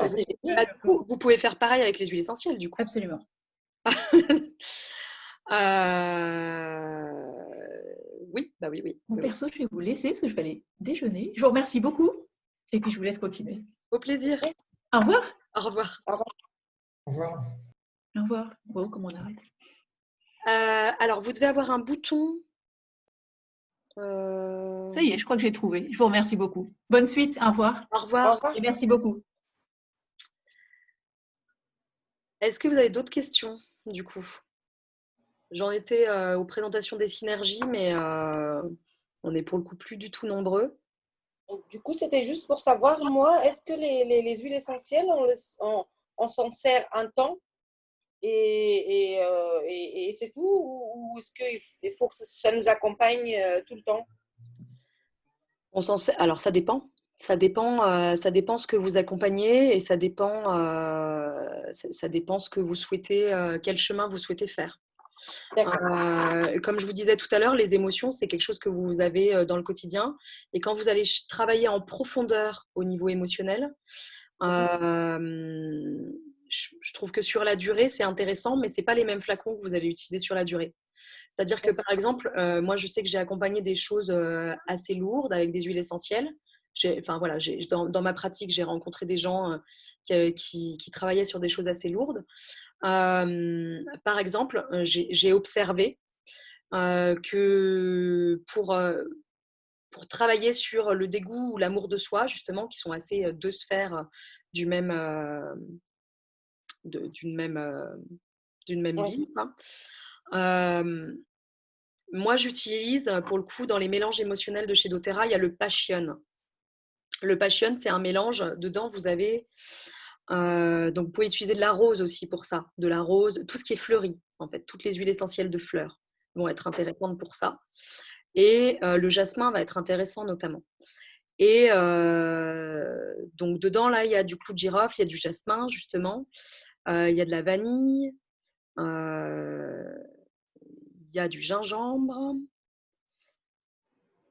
vous pouvez faire pareil avec les huiles essentielles, du coup. Absolument. Oui, oui. Mon perso, je vais vous laisser parce que je vais aller déjeuner. Je vous remercie beaucoup et puis je vous laisse continuer. Au plaisir. Au revoir. Au revoir. Au revoir. Au revoir. Bon, comment on arrête? Alors, vous devez avoir un bouton. Ça y est, je crois que j'ai trouvé. Je vous remercie beaucoup. Bonne suite. Au revoir. Au revoir. Et merci beaucoup. Est-ce que vous avez d'autres questions, du coup? J'en étais aux présentations des synergies, mais on est pour le coup plus du tout nombreux. Donc, du coup, c'était juste pour savoir, moi, est-ce que les huiles essentielles, on s'en sert un temps et c'est tout, ou est-ce qu'il faut que ça nous accompagne tout le temps? Alors, ça dépend. Ça dépend ce que vous accompagnez et ça dépend ce que vous souhaitez, quel chemin vous souhaitez faire. Comme je vous disais tout à l'heure, les émotions, c'est quelque chose que vous avez dans le quotidien. Et quand vous allez travailler en profondeur au niveau émotionnel, je trouve que sur la durée, c'est intéressant, mais ce n'est pas les mêmes flacons que vous allez utiliser sur la durée. C'est-à-dire que, par exemple, moi, je sais que j'ai accompagné des choses assez lourdes avec des huiles essentielles. Dans ma pratique, j'ai rencontré des gens qui travaillaient sur des choses assez lourdes. Par exemple, j'ai observé que pour travailler sur le dégoût ou l'amour de soi, justement, qui sont assez deux sphères du même, d'une même vie, hein. Moi, j'utilise, pour le coup, dans les mélanges émotionnels de chez doTERRA, il y a le Passion. Le Passion, c'est un mélange. Dedans, vous avez... donc, vous pouvez utiliser de la rose aussi pour ça. De la rose, tout ce qui est fleuri, en fait. Toutes les huiles essentielles de fleurs vont être intéressantes pour ça. Et le jasmin va être intéressant notamment. Et donc, dedans, là, il y a du clou de girofle, il y a du jasmin, justement. Il y a de la vanille. Il y a du gingembre.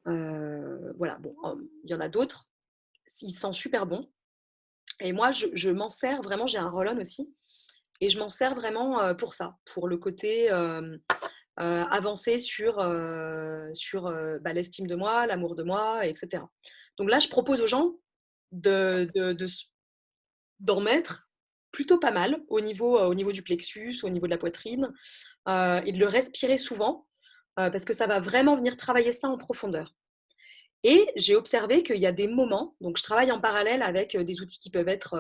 Voilà, bon, il y en a d'autres. Il sent super bon. Et moi, je m'en sers vraiment, j'ai un roll-on aussi. Et je m'en sers vraiment pour ça, pour le côté avancé sur l'estime de moi, l'amour de moi, etc. Donc là, je propose aux gens d'en mettre plutôt pas mal au niveau du plexus, au niveau de la poitrine, et de le respirer souvent, parce que ça va vraiment venir travailler ça en profondeur. Et j'ai observé qu'il y a des moments, donc je travaille en parallèle avec des outils qui peuvent être,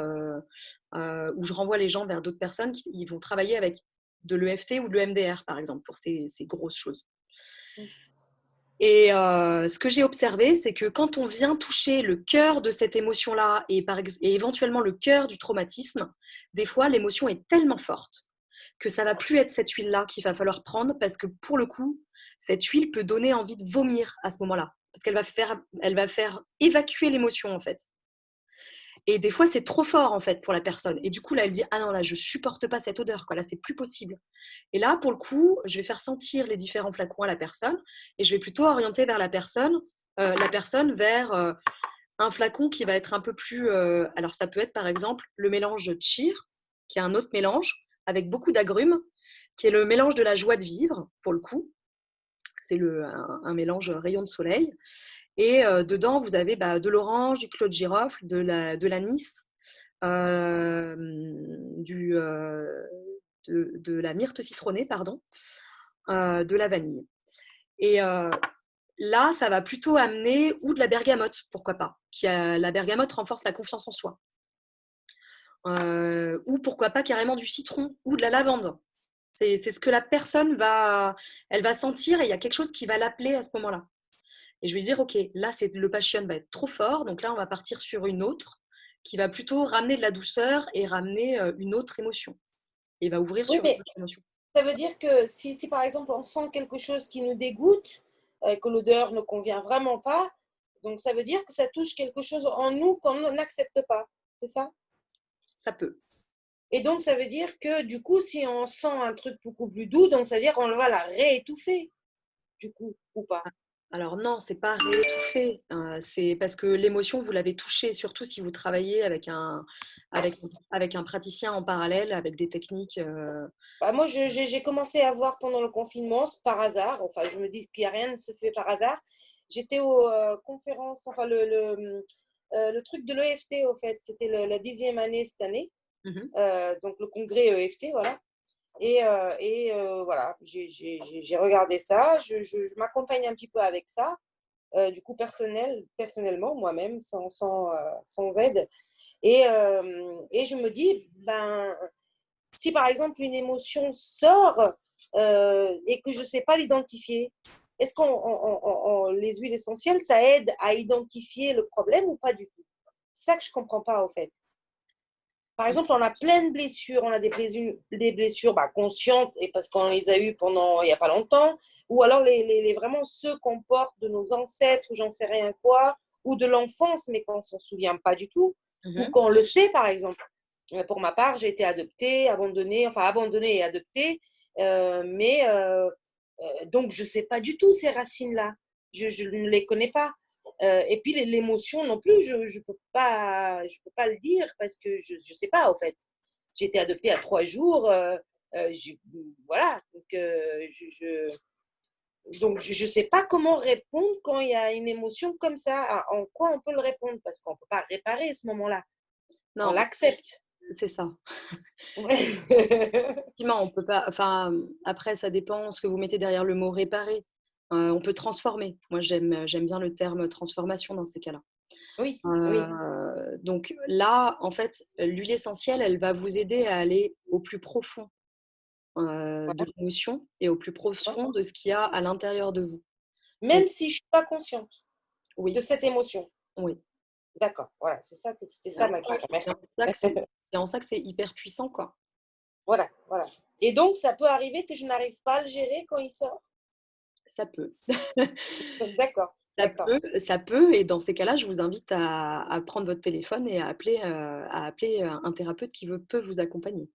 où je renvoie les gens vers d'autres personnes qui vont travailler avec de l'EFT ou de l'EMDR, par exemple, pour ces grosses choses. Et ce que j'ai observé, c'est que quand on vient toucher le cœur de cette émotion-là et éventuellement le cœur du traumatisme, des fois, l'émotion est tellement forte que ça ne va plus être cette huile-là qu'il va falloir prendre parce que pour le coup, cette huile peut donner envie de vomir à ce moment-là parce qu'elle va faire évacuer l'émotion en fait. Et des fois, c'est trop fort en fait pour la personne. Et du coup, là, elle dit « Ah non, là, je supporte pas cette odeur, quoi. Là, c'est plus possible. » Et là, pour le coup, je vais faire sentir les différents flacons à la personne et je vais plutôt orienter vers la personne vers un flacon qui va être un peu plus... alors, ça peut être par exemple le mélange Cheer, qui est un autre mélange avec beaucoup d'agrumes, qui est le mélange de la joie de vivre, pour le coup. C'est un mélange rayon de soleil. Et dedans, vous avez de l'orange, du clou de girofle, de l'anis, de la myrte citronnée, pardon, de la vanille. Et là, ça va plutôt amener, ou de la bergamote, pourquoi pas. La bergamote renforce la confiance en soi. Ou pourquoi pas carrément du citron ou de la lavande. C'est ce que la personne va sentir et il y a quelque chose qui va l'appeler à ce moment-là. Et je vais dire, OK, là, le passion va être trop fort. Donc là, on va partir sur une autre qui va plutôt ramener de la douceur et ramener une autre émotion. Et va ouvrir sur une autre émotion. Ça veut dire que si par exemple, on sent quelque chose qui nous dégoûte, que l'odeur ne convient vraiment pas, donc ça veut dire que ça touche quelque chose en nous qu'on n'accepte pas. C'est ça? Ça peut. Et donc, ça veut dire que du coup, si on sent un truc beaucoup plus doux, donc ça veut dire qu'on va la réétouffer, du coup, ou pas? Alors non, c'est pas réétouffé. C'est parce que l'émotion, vous l'avez touchée, surtout si vous travaillez avec un praticien en parallèle, avec des techniques. Moi, j'ai commencé à voir pendant le confinement, par hasard. Enfin, je me dis qu'il n'y a rien ne se fait par hasard. J'étais aux conférences, enfin, le truc de l'EFT, au fait, c'était la 10e année cette année. Donc, le congrès EFT, voilà. Et voilà, j'ai regardé ça, je m'accompagne un petit peu avec ça, du coup personnellement, moi-même, sans aide. Et je me dis, si par exemple une émotion sort et que je ne sais pas l'identifier, est-ce que les huiles essentielles, ça aide à identifier le problème ou pas du tout? C'est ça que je ne comprends pas, au fait. Par exemple, on a plein de blessures. On a des blessures conscientes et parce qu'on les a eues pendant il n'y a pas longtemps. Ou alors vraiment ceux qu'on porte de nos ancêtres ou j'en sais rien quoi. ou de l'enfance, mais qu'on ne s'en souvient pas du tout, ou Mhm. qu'on le sait, par exemple. Pour ma part, j'ai été adoptée, abandonnée et adoptée, mais donc je ne sais pas du tout ces racines-là. Je ne les connais pas. Et puis l'émotion non plus, je ne peux pas le dire parce que je ne sais pas, en fait. J'ai été adoptée à 3 jours. Voilà. Donc, je ne sais pas comment répondre quand il y a une émotion comme ça. En quoi on peut le répondre? Parce qu'on ne peut pas réparer ce moment-là. On Non, l'accepte. c'est ça. Ouais. Effectivement, on peut pas. Enfin, après, ça dépend ce que vous mettez derrière le mot réparer. On peut transformer. Moi, j'aime bien le terme transformation dans ces cas-là. Oui, oui. Donc là, en fait, l'huile essentielle, elle va vous aider à aller au plus profond de l'émotion et au plus profond de ce qu'il y a à l'intérieur de vous. Même si je ne suis pas consciente Oui, de cette émotion. oui. D'accord, voilà, c'était ça ma question. Merci. C'est en ça que c'est hyper puissant, quoi. Voilà, voilà. Et donc, ça peut arriver que je n'arrive pas à le gérer quand il sort? Ça peut. D'accord, d'accord. Ça peut. Et dans ces cas-là, je vous invite à prendre votre téléphone et à appeler un thérapeute qui peut vous accompagner.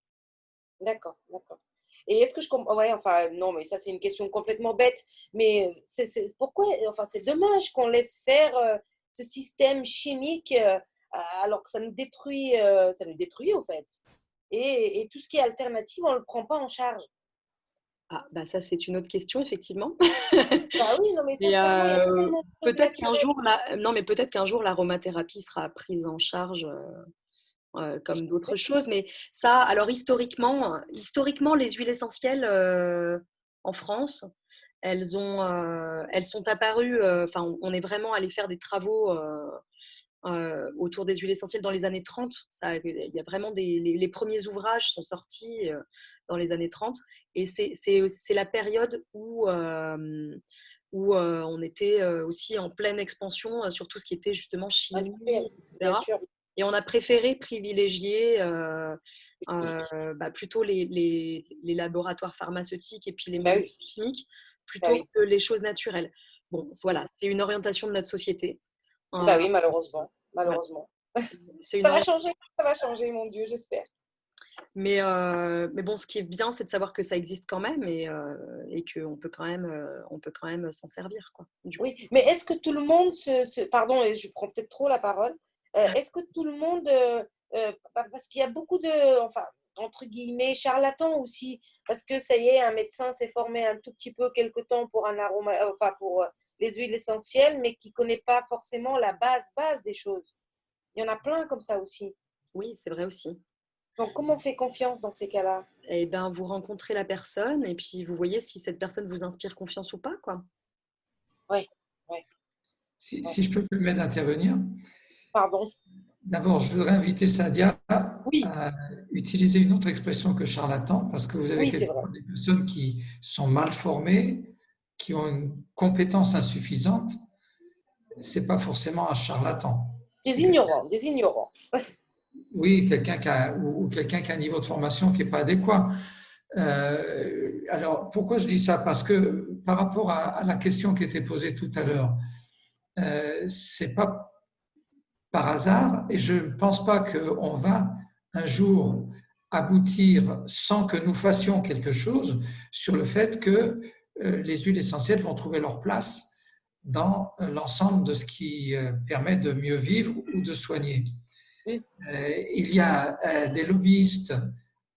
D'accord, d'accord. Et est-ce que je comprends? Ouais, enfin, non, mais ça, c'est une question complètement bête. Mais pourquoi? Enfin, c'est dommage qu'on laisse faire ce système chimique alors que ça nous détruit, au fait. Et tout ce qui est alternative, on ne le prend pas en charge. Ah, bah ça, c'est une autre question, effectivement. Bah oui, non, mais Et sincèrement, il y a tellement de choses peut-être qu'un naturelles. jour, non, mais peut-être qu'un jour, l'aromathérapie sera prise en charge comme d'autres choses. Mais ça, alors historiquement, les huiles essentielles en France, elles sont apparues. Enfin, on est vraiment allé faire des travaux autour des huiles essentielles dans les années 30. Ça, il y a vraiment les premiers ouvrages sont sortis dans les années 30. Et c'est la période où on était aussi en pleine expansion sur tout ce qui était justement chimie, Bien etc. sûr. Et on a préféré privilégier plutôt les laboratoires pharmaceutiques et puis les Bah oui, molécules chimiques bah plutôt oui. que les choses naturelles. Bon, voilà, c'est une orientation de notre société. Bah oui, malheureusement. Voilà. Malheureusement. C'est une Ça va orientation. changer, mon Dieu, j'espère. Mais bon, ce qui est bien, c'est de savoir que ça existe quand même et qu'on peut quand même s'en servir, quoi. Oui, mais est-ce que tout le monde pardon, et je prends peut-être trop la parole. Est-ce que tout le monde, parce qu'il y a beaucoup de, enfin, entre guillemets, charlatans aussi, parce que ça y est, un médecin s'est formé un tout petit peu quelque temps pour pour les huiles essentielles, mais qui ne connaît pas forcément la base des choses. Il y en a plein comme ça aussi. Oui, c'est vrai aussi. Donc, comment on fait confiance dans ces cas-là? Eh ben, vous rencontrez la personne et puis vous voyez si cette personne vous inspire confiance ou pas, quoi. Oui, oui. Si je peux me permettre d'intervenir, Pardon. d'abord, je voudrais inviter Sadia Oui, à utiliser une autre expression que charlatan, parce que vous avez oui, c'est vrai. quelquefois des personnes qui sont mal formées, qui ont une compétence insuffisante. Ce n'est pas forcément un charlatan. Des ignorants, des ignorants. Oui, quelqu'un ou quelqu'un qui a un niveau de formation qui n'est pas adéquat. Alors, pourquoi je dis ça? Parce que par rapport à la question qui était posée tout à l'heure, c'est pas par hasard et je ne pense pas qu'on va un jour aboutir sans que nous fassions quelque chose sur le fait que les huiles essentielles vont trouver leur place dans l'ensemble de ce qui permet de mieux vivre ou de soigner. Oui. Il y a des lobbyistes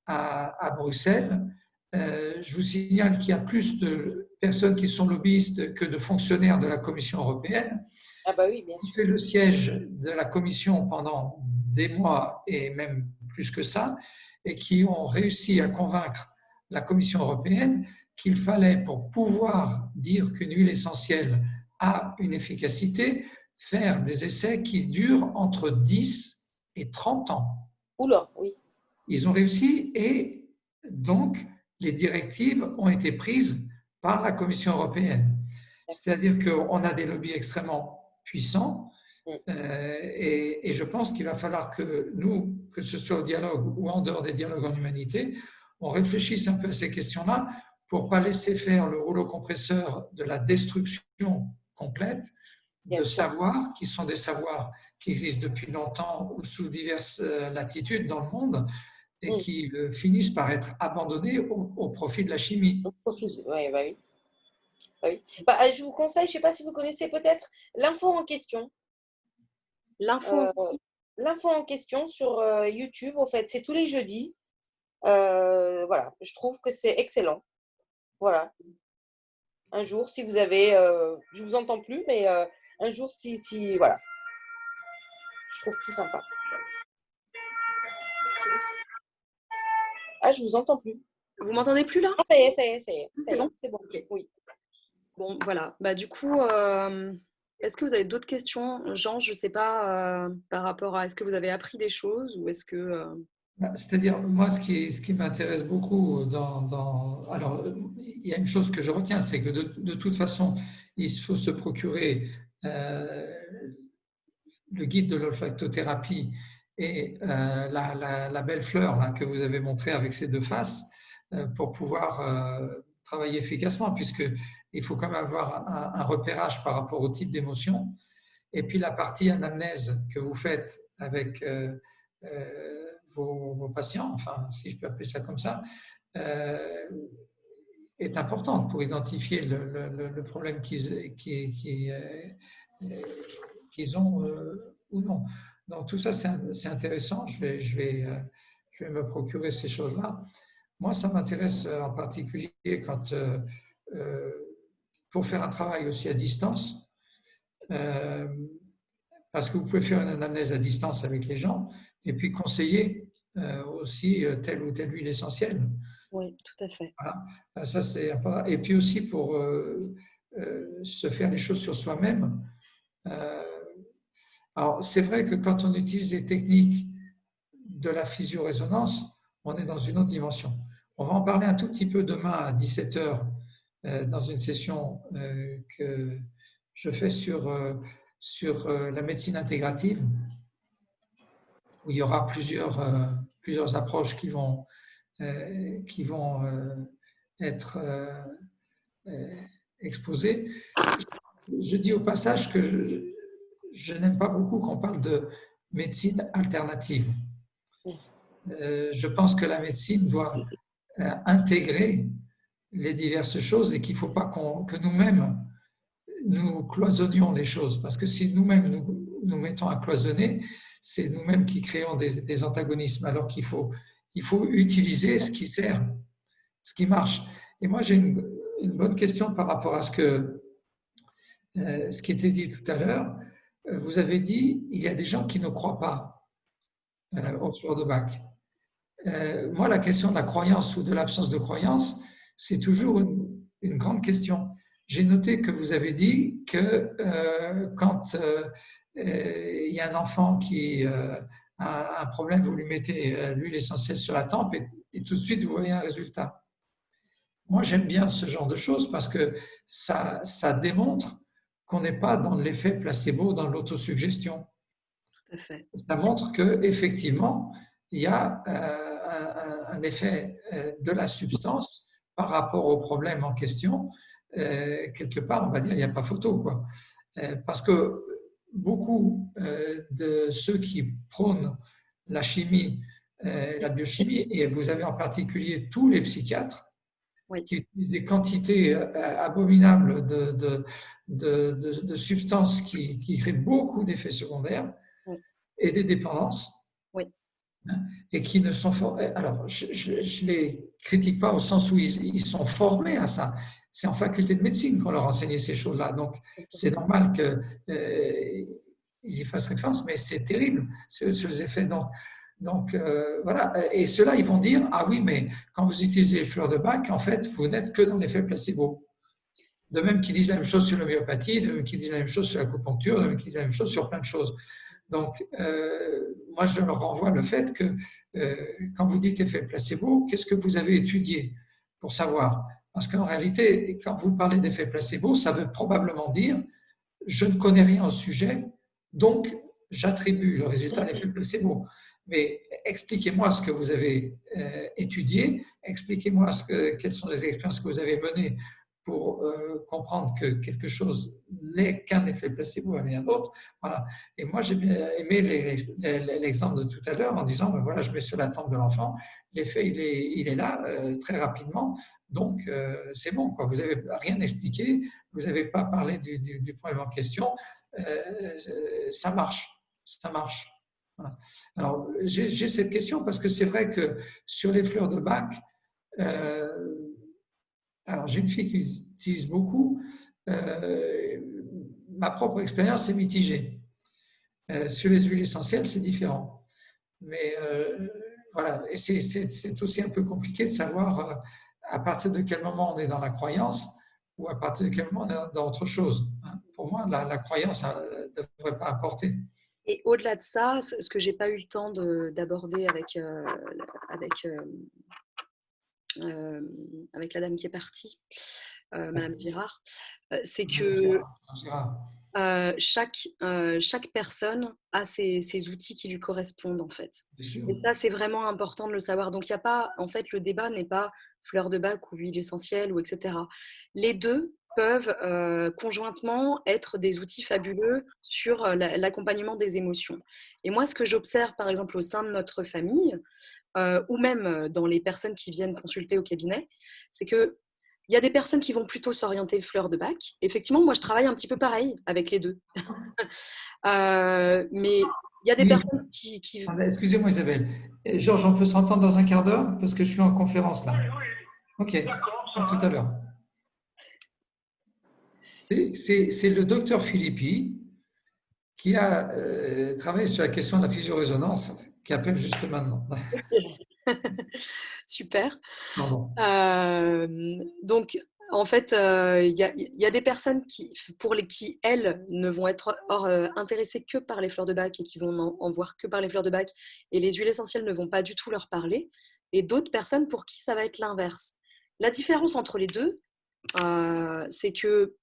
à Bruxelles. Je vous signale qu'il y a plus de personnes qui sont lobbyistes que de fonctionnaires de la Commission européenne. Ah bah oui, bien Qui sûr. fait le siège de la Commission pendant des mois et même plus que ça, et qui ont réussi à convaincre la Commission européenne qu'il fallait, pour pouvoir dire qu'une huile essentielle a une efficacité, faire des essais qui durent entre 10 et 30 ans. Oula, oui. Ils ont réussi et donc les directives ont été prises par la Commission européenne. C'est-à-dire qu'on a des lobbies extrêmement puissants et je pense qu'il va falloir que nous, que ce soit au dialogue ou en dehors des dialogues en humanité, on réfléchisse un peu à ces questions-là pour ne pas laisser faire le rouleau compresseur de la destruction complète Bien de sûr. savoirs qui sont des savoirs qui existent depuis longtemps ou sous diverses latitudes dans le monde et Mm. qui finissent par être abandonnés au profit de la chimie. Ouais, bah oui. Bah oui. Bah, je vous conseille, je ne sais pas si vous connaissez peut-être l'info en question. L'info, Euh, L'info en question sur YouTube, au fait, c'est tous les jeudis. Voilà, je trouve que c'est excellent. Voilà. Un jour, si vous avez, je vous entends plus, mais un jour, voilà, je trouve que c'est sympa. Ah, je vous entends plus. vous m'entendez plus là? Ah, ça y est, ça y est, ça y est, ça C'est y est, bon? c'est bon. Ok. Oui. Bon, voilà. Bah, du coup, est-ce que vous avez d'autres questions, Jean? Je ne sais pas par rapport à est-ce que vous avez appris des choses ou est-ce que. C'est-à-dire, moi, ce qui m'intéresse beaucoup alors, il y a une chose que je retiens, c'est que de toute façon, il faut se procurer le guide de l'olfactothérapie et la belle fleur là, que vous avez montrée avec ses deux faces pour pouvoir travailler efficacement, puisqu'il faut quand même avoir un repérage par rapport au type d'émotion. Et puis la partie anamnèse que vous faites avec vos patients, enfin, si je peux appeler ça comme ça, est importante pour identifier le problème qu'ils ont ou non. Donc tout ça, c'est intéressant. Je vais me procurer ces choses-là. Moi, ça m'intéresse en particulier quand, pour faire un travail aussi à distance, parce que vous pouvez faire une anamnèse à distance avec les gens et puis conseiller aussi telle ou telle huile essentielle. Oui, tout à fait. Voilà. Ça, c'est important. Et puis aussi pour se faire les choses sur soi-même. Alors, c'est vrai que quand on utilise les techniques de la physio-résonance, on est dans une autre dimension. On va en parler un tout petit peu demain à 17h dans une session que je fais sur la médecine intégrative, où il y aura plusieurs approches qui vont être exposées. Je dis au passage que je n'aime pas beaucoup qu'on parle de médecine alternative. Je pense que la médecine doit intégrer les diverses choses et qu'il ne faut pas que nous-mêmes nous cloisonnions les choses, parce que si nous-mêmes nous mettons à cloisonner, c'est nous-mêmes qui créons des antagonismes, alors qu'il faut utiliser ce qui sert, ce qui marche. Et moi, j'ai une bonne question par rapport à ce qui était dit tout à l'heure. Vous avez dit, il y a des gens qui ne croient pas aux fleurs de Bach. Moi, la question de la croyance ou de l'absence de croyance, c'est toujours une grande question. J'ai noté que vous avez dit que quand il y a un enfant qui a un problème, vous lui mettez l'huile essentielle sur la tempe et tout de suite, vous voyez un résultat. Moi, j'aime bien ce genre de choses parce que ça démontre qu'on n'est pas dans l'effet placebo, dans l'autosuggestion. Tout à fait. Ça montre qu'effectivement, il y a un effet de la substance par rapport au problème en question. Quelque part, on va dire, il n'y a pas photo, quoi. Parce que beaucoup de ceux qui prônent la chimie, la biochimie, et vous avez en particulier tous les psychiatres, oui, qui utilisent des quantités abominables de substances qui créent beaucoup d'effets secondaires oui, et des dépendances, oui, et qui ne sont formés. Alors, je ne les critique pas au sens où ils sont formés à ça. C'est en faculté de médecine qu'on leur enseignait ces choses-là. Donc, c'est normal qu'ils y fassent référence, mais c'est terrible, ces effets. Donc voilà. Et ceux-là, ils vont dire, ah oui, mais quand vous utilisez les fleurs de Bach, en fait, vous n'êtes que dans l'effet placebo. De même qu'ils disent la même chose sur l'homéopathie, de même qu'ils disent la même chose sur l'acupuncture, de même qu'ils disent la même chose sur plein de choses. Donc, moi, je leur renvoie le fait que quand vous dites effet placebo, qu'est-ce que vous avez étudié pour savoir? Parce qu'en réalité, quand vous parlez d'effet placebo, ça veut probablement dire je ne connais rien au sujet, donc j'attribue le résultat à l'effet placebo. Mais expliquez-moi ce que vous avez étudié, expliquez-moi quelles sont les expériences que vous avez menées pour comprendre que quelque chose n'est qu'un effet placebo et rien d'autre. Voilà. Et moi, j'ai bien aimé l'exemple de tout à l'heure en disant, ben voilà, je mets sur la tempe de l'enfant, l'effet, il est là très rapidement, donc c'est bon, quoi. Vous n'avez rien expliqué, vous n'avez pas parlé du problème en question, ça marche, ça marche. Voilà. Alors, j'ai cette question parce que c'est vrai que sur les fleurs de Bach, alors j'ai une fille qui utilise beaucoup, ma propre expérience est mitigée. Sur les huiles essentielles, c'est différent. Mais voilà, et c'est aussi un peu compliqué de savoir à partir de quel moment on est dans la croyance ou à partir de quel moment on est dans autre chose. Pour moi, la croyance ne devrait pas importer. Et au-delà de ça, ce que j'ai pas eu le temps d'aborder avec la dame qui est partie, Madame Girard, c'est que chaque personne a ses outils qui lui correspondent en fait. Et ça, c'est vraiment important de le savoir. Donc, il n'y a pas, en fait, le débat n'est pas fleur de Bach ou huile essentielle ou etc. Les deux peuvent conjointement être des outils fabuleux sur l'accompagnement des émotions. Et moi, ce que j'observe, par exemple, au sein de notre famille, ou même dans les personnes qui viennent consulter au cabinet, c'est que il y a des personnes qui vont plutôt s'orienter fleur de Bach. Effectivement, moi, je travaille un petit peu pareil avec les deux. Mais il y a des personnes qui… Excusez-moi, Isabelle. Georges, on peut se entendre dans un quart d'heure parce que je suis en conférence là. Ok, à tout à l'heure. C'est le docteur Filippi qui a travaillé sur la question de la physio-résonance qui appelle juste maintenant. Super. Pardon. Donc, en fait, il y a des personnes qui, elles, ne vont être intéressées que par les fleurs de Bach et qui vont en voir que par les fleurs de Bach, et les huiles essentielles ne vont pas du tout leur parler, et d'autres personnes pour qui ça va être l'inverse. La différence entre les deux, c'est que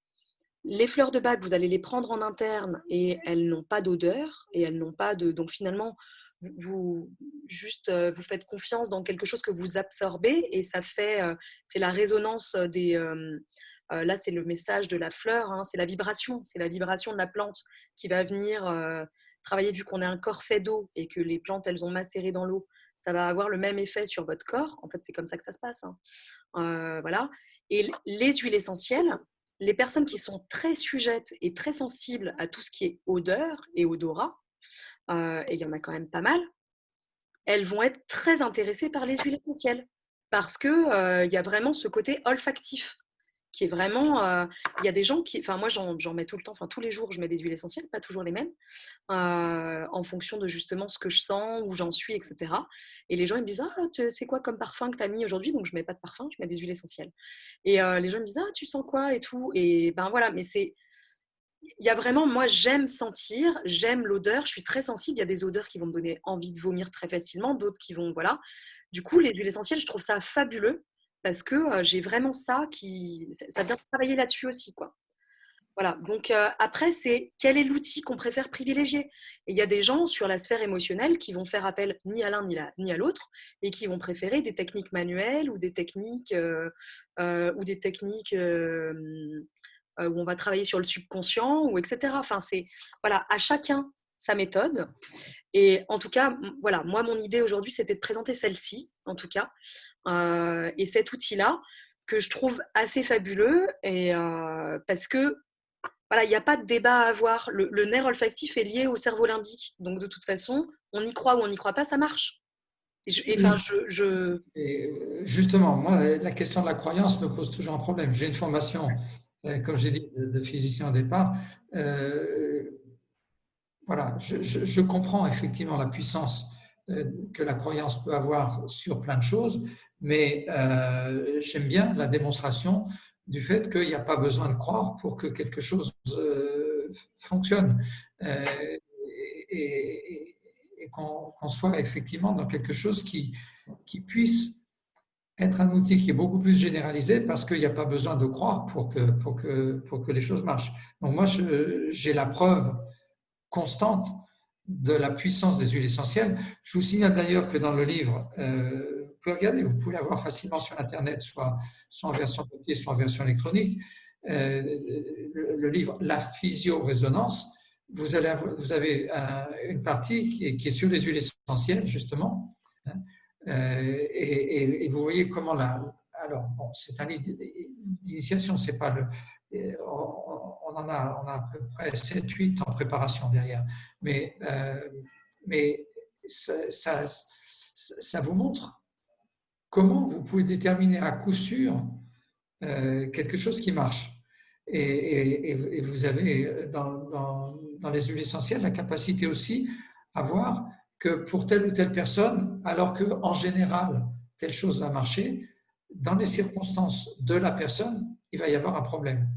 les fleurs de Bach, vous allez les prendre en interne et elles n'ont pas d'odeur et elles n'ont pas de… Donc finalement, vous faites confiance dans quelque chose que vous absorbez et ça fait… c'est la résonance des… là, c'est le message de la fleur, hein, c'est la vibration de la plante qui va venir travailler, vu qu'on est un corps fait d'eau et que les plantes, elles ont macéré dans l'eau. Ça va avoir le même effet sur votre corps. En fait, c'est comme ça que ça se passe. Hein. Voilà. Et les huiles essentielles, les personnes qui sont très sujettes et très sensibles à tout ce qui est odeur et odorat, et il y en a quand même pas mal, elles vont être très intéressées par les huiles essentielles parce qu'il y a vraiment ce côté olfactif qui est vraiment… il y a des gens qui… Enfin, moi, j'en mets tout le temps, enfin, tous les jours, je mets des huiles essentielles, pas toujours les mêmes, en fonction de justement ce que je sens, où j'en suis, etc. Et les gens, ils me disent « Ah, c'est quoi comme parfum que tu as mis aujourd'hui ?» Donc, je ne mets pas de parfum, je mets des huiles essentielles. Et les gens me disent « Ah, tu sens quoi ?» et tout. Et ben voilà, mais c'est… Il y a vraiment… Moi, j'aime sentir, j'aime l'odeur, je suis très sensible. Il y a des odeurs qui vont me donner envie de vomir très facilement, d'autres qui vont… Voilà. Du coup, les huiles essentielles, je trouve ça fabuleux parce que j'ai vraiment ça qui… Ça vient travailler là-dessus aussi, quoi. Voilà. Donc, après, c'est quel est l'outil qu'on préfère privilégier. Et il y a des gens sur la sphère émotionnelle qui vont faire appel ni à l'un ni à l'autre et qui vont préférer des techniques manuelles ou des techniques… où on va travailler sur le subconscient, ou etc. Enfin, c'est… Voilà, à chacun sa méthode. Et en tout cas, voilà, moi, mon idée aujourd'hui, c'était de présenter celle-ci, en tout cas, et cet outil-là, que je trouve assez fabuleux, et parce que, voilà, il n'y a pas de débat à avoir. Le nerf olfactif est lié au cerveau limbique. Donc, de toute façon, on y croit ou on n'y croit pas, ça marche. Et justement, moi, la question de la croyance me pose toujours un problème. J'ai une formation, comme j'ai dit, de physicien au départ. Voilà, je comprends effectivement la puissance que la croyance peut avoir sur plein de choses, mais j'aime bien la démonstration du fait qu'il n'y a pas besoin de croire pour que quelque chose fonctionne et qu'on soit effectivement dans quelque chose qui puisse être un outil qui est beaucoup plus généralisé parce qu'il n'y a pas besoin de croire pour que les choses marchent. Donc moi, j'ai la preuve constante de la puissance des huiles essentielles. Je vous signale d'ailleurs que dans le livre pouvez regarder, vous pouvez l'avoir facilement sur Internet, soit en version papier, soit en version électronique. Le livre La physio-résonance, vous avez une partie qui est sur les huiles essentielles, justement. Et vous voyez comment alors, bon, c'est un livre d'initiation, c'est pas on a à peu près 7-8 en préparation derrière. Mais ça vous montre comment vous pouvez déterminer à coup sûr quelque chose qui marche. Et vous avez dans les huiles essentielles la capacité aussi à voir que pour telle ou telle personne, alors qu'en général, telle chose va marcher, dans les circonstances de la personne, il va y avoir un problème.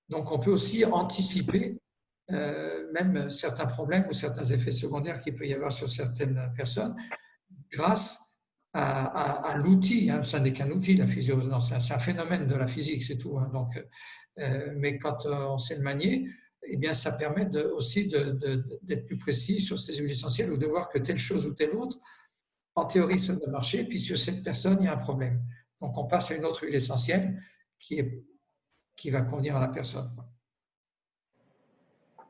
Donc, on peut aussi anticiper même certains problèmes ou certains effets secondaires qu'il peut y avoir sur certaines personnes grâce à l'outil. Ça n'est qu'un outil, la physio-résonance. C'est un phénomène de la physique, c'est tout. Donc, mais quand on sait le manier, eh bien, ça permet aussi d'être plus précis sur ces huiles essentielles ou de voir que telle chose ou telle autre, en théorie, ça doit marcher, puis sur cette personne, il y a un problème. Donc, on passe à une autre huile essentielle qui va convenir à la personne.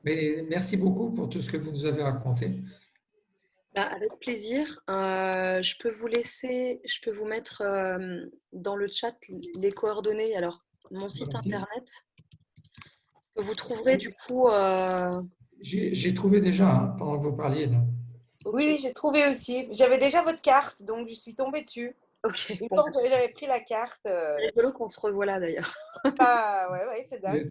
Mais merci beaucoup pour tout ce que vous nous avez raconté. Avec plaisir. Je peux vous mettre dans le chat les coordonnées. Alors, mon site internet, que vous trouverez du coup. J'ai trouvé déjà pendant que vous parliez. Là. Oui, j'ai trouvé aussi. J'avais déjà votre carte, donc je suis tombée dessus. Ok. Une fois que j'avais pris la carte. C'est rigolo qu'on se revoit là d'ailleurs. Ouais, c'est dingue.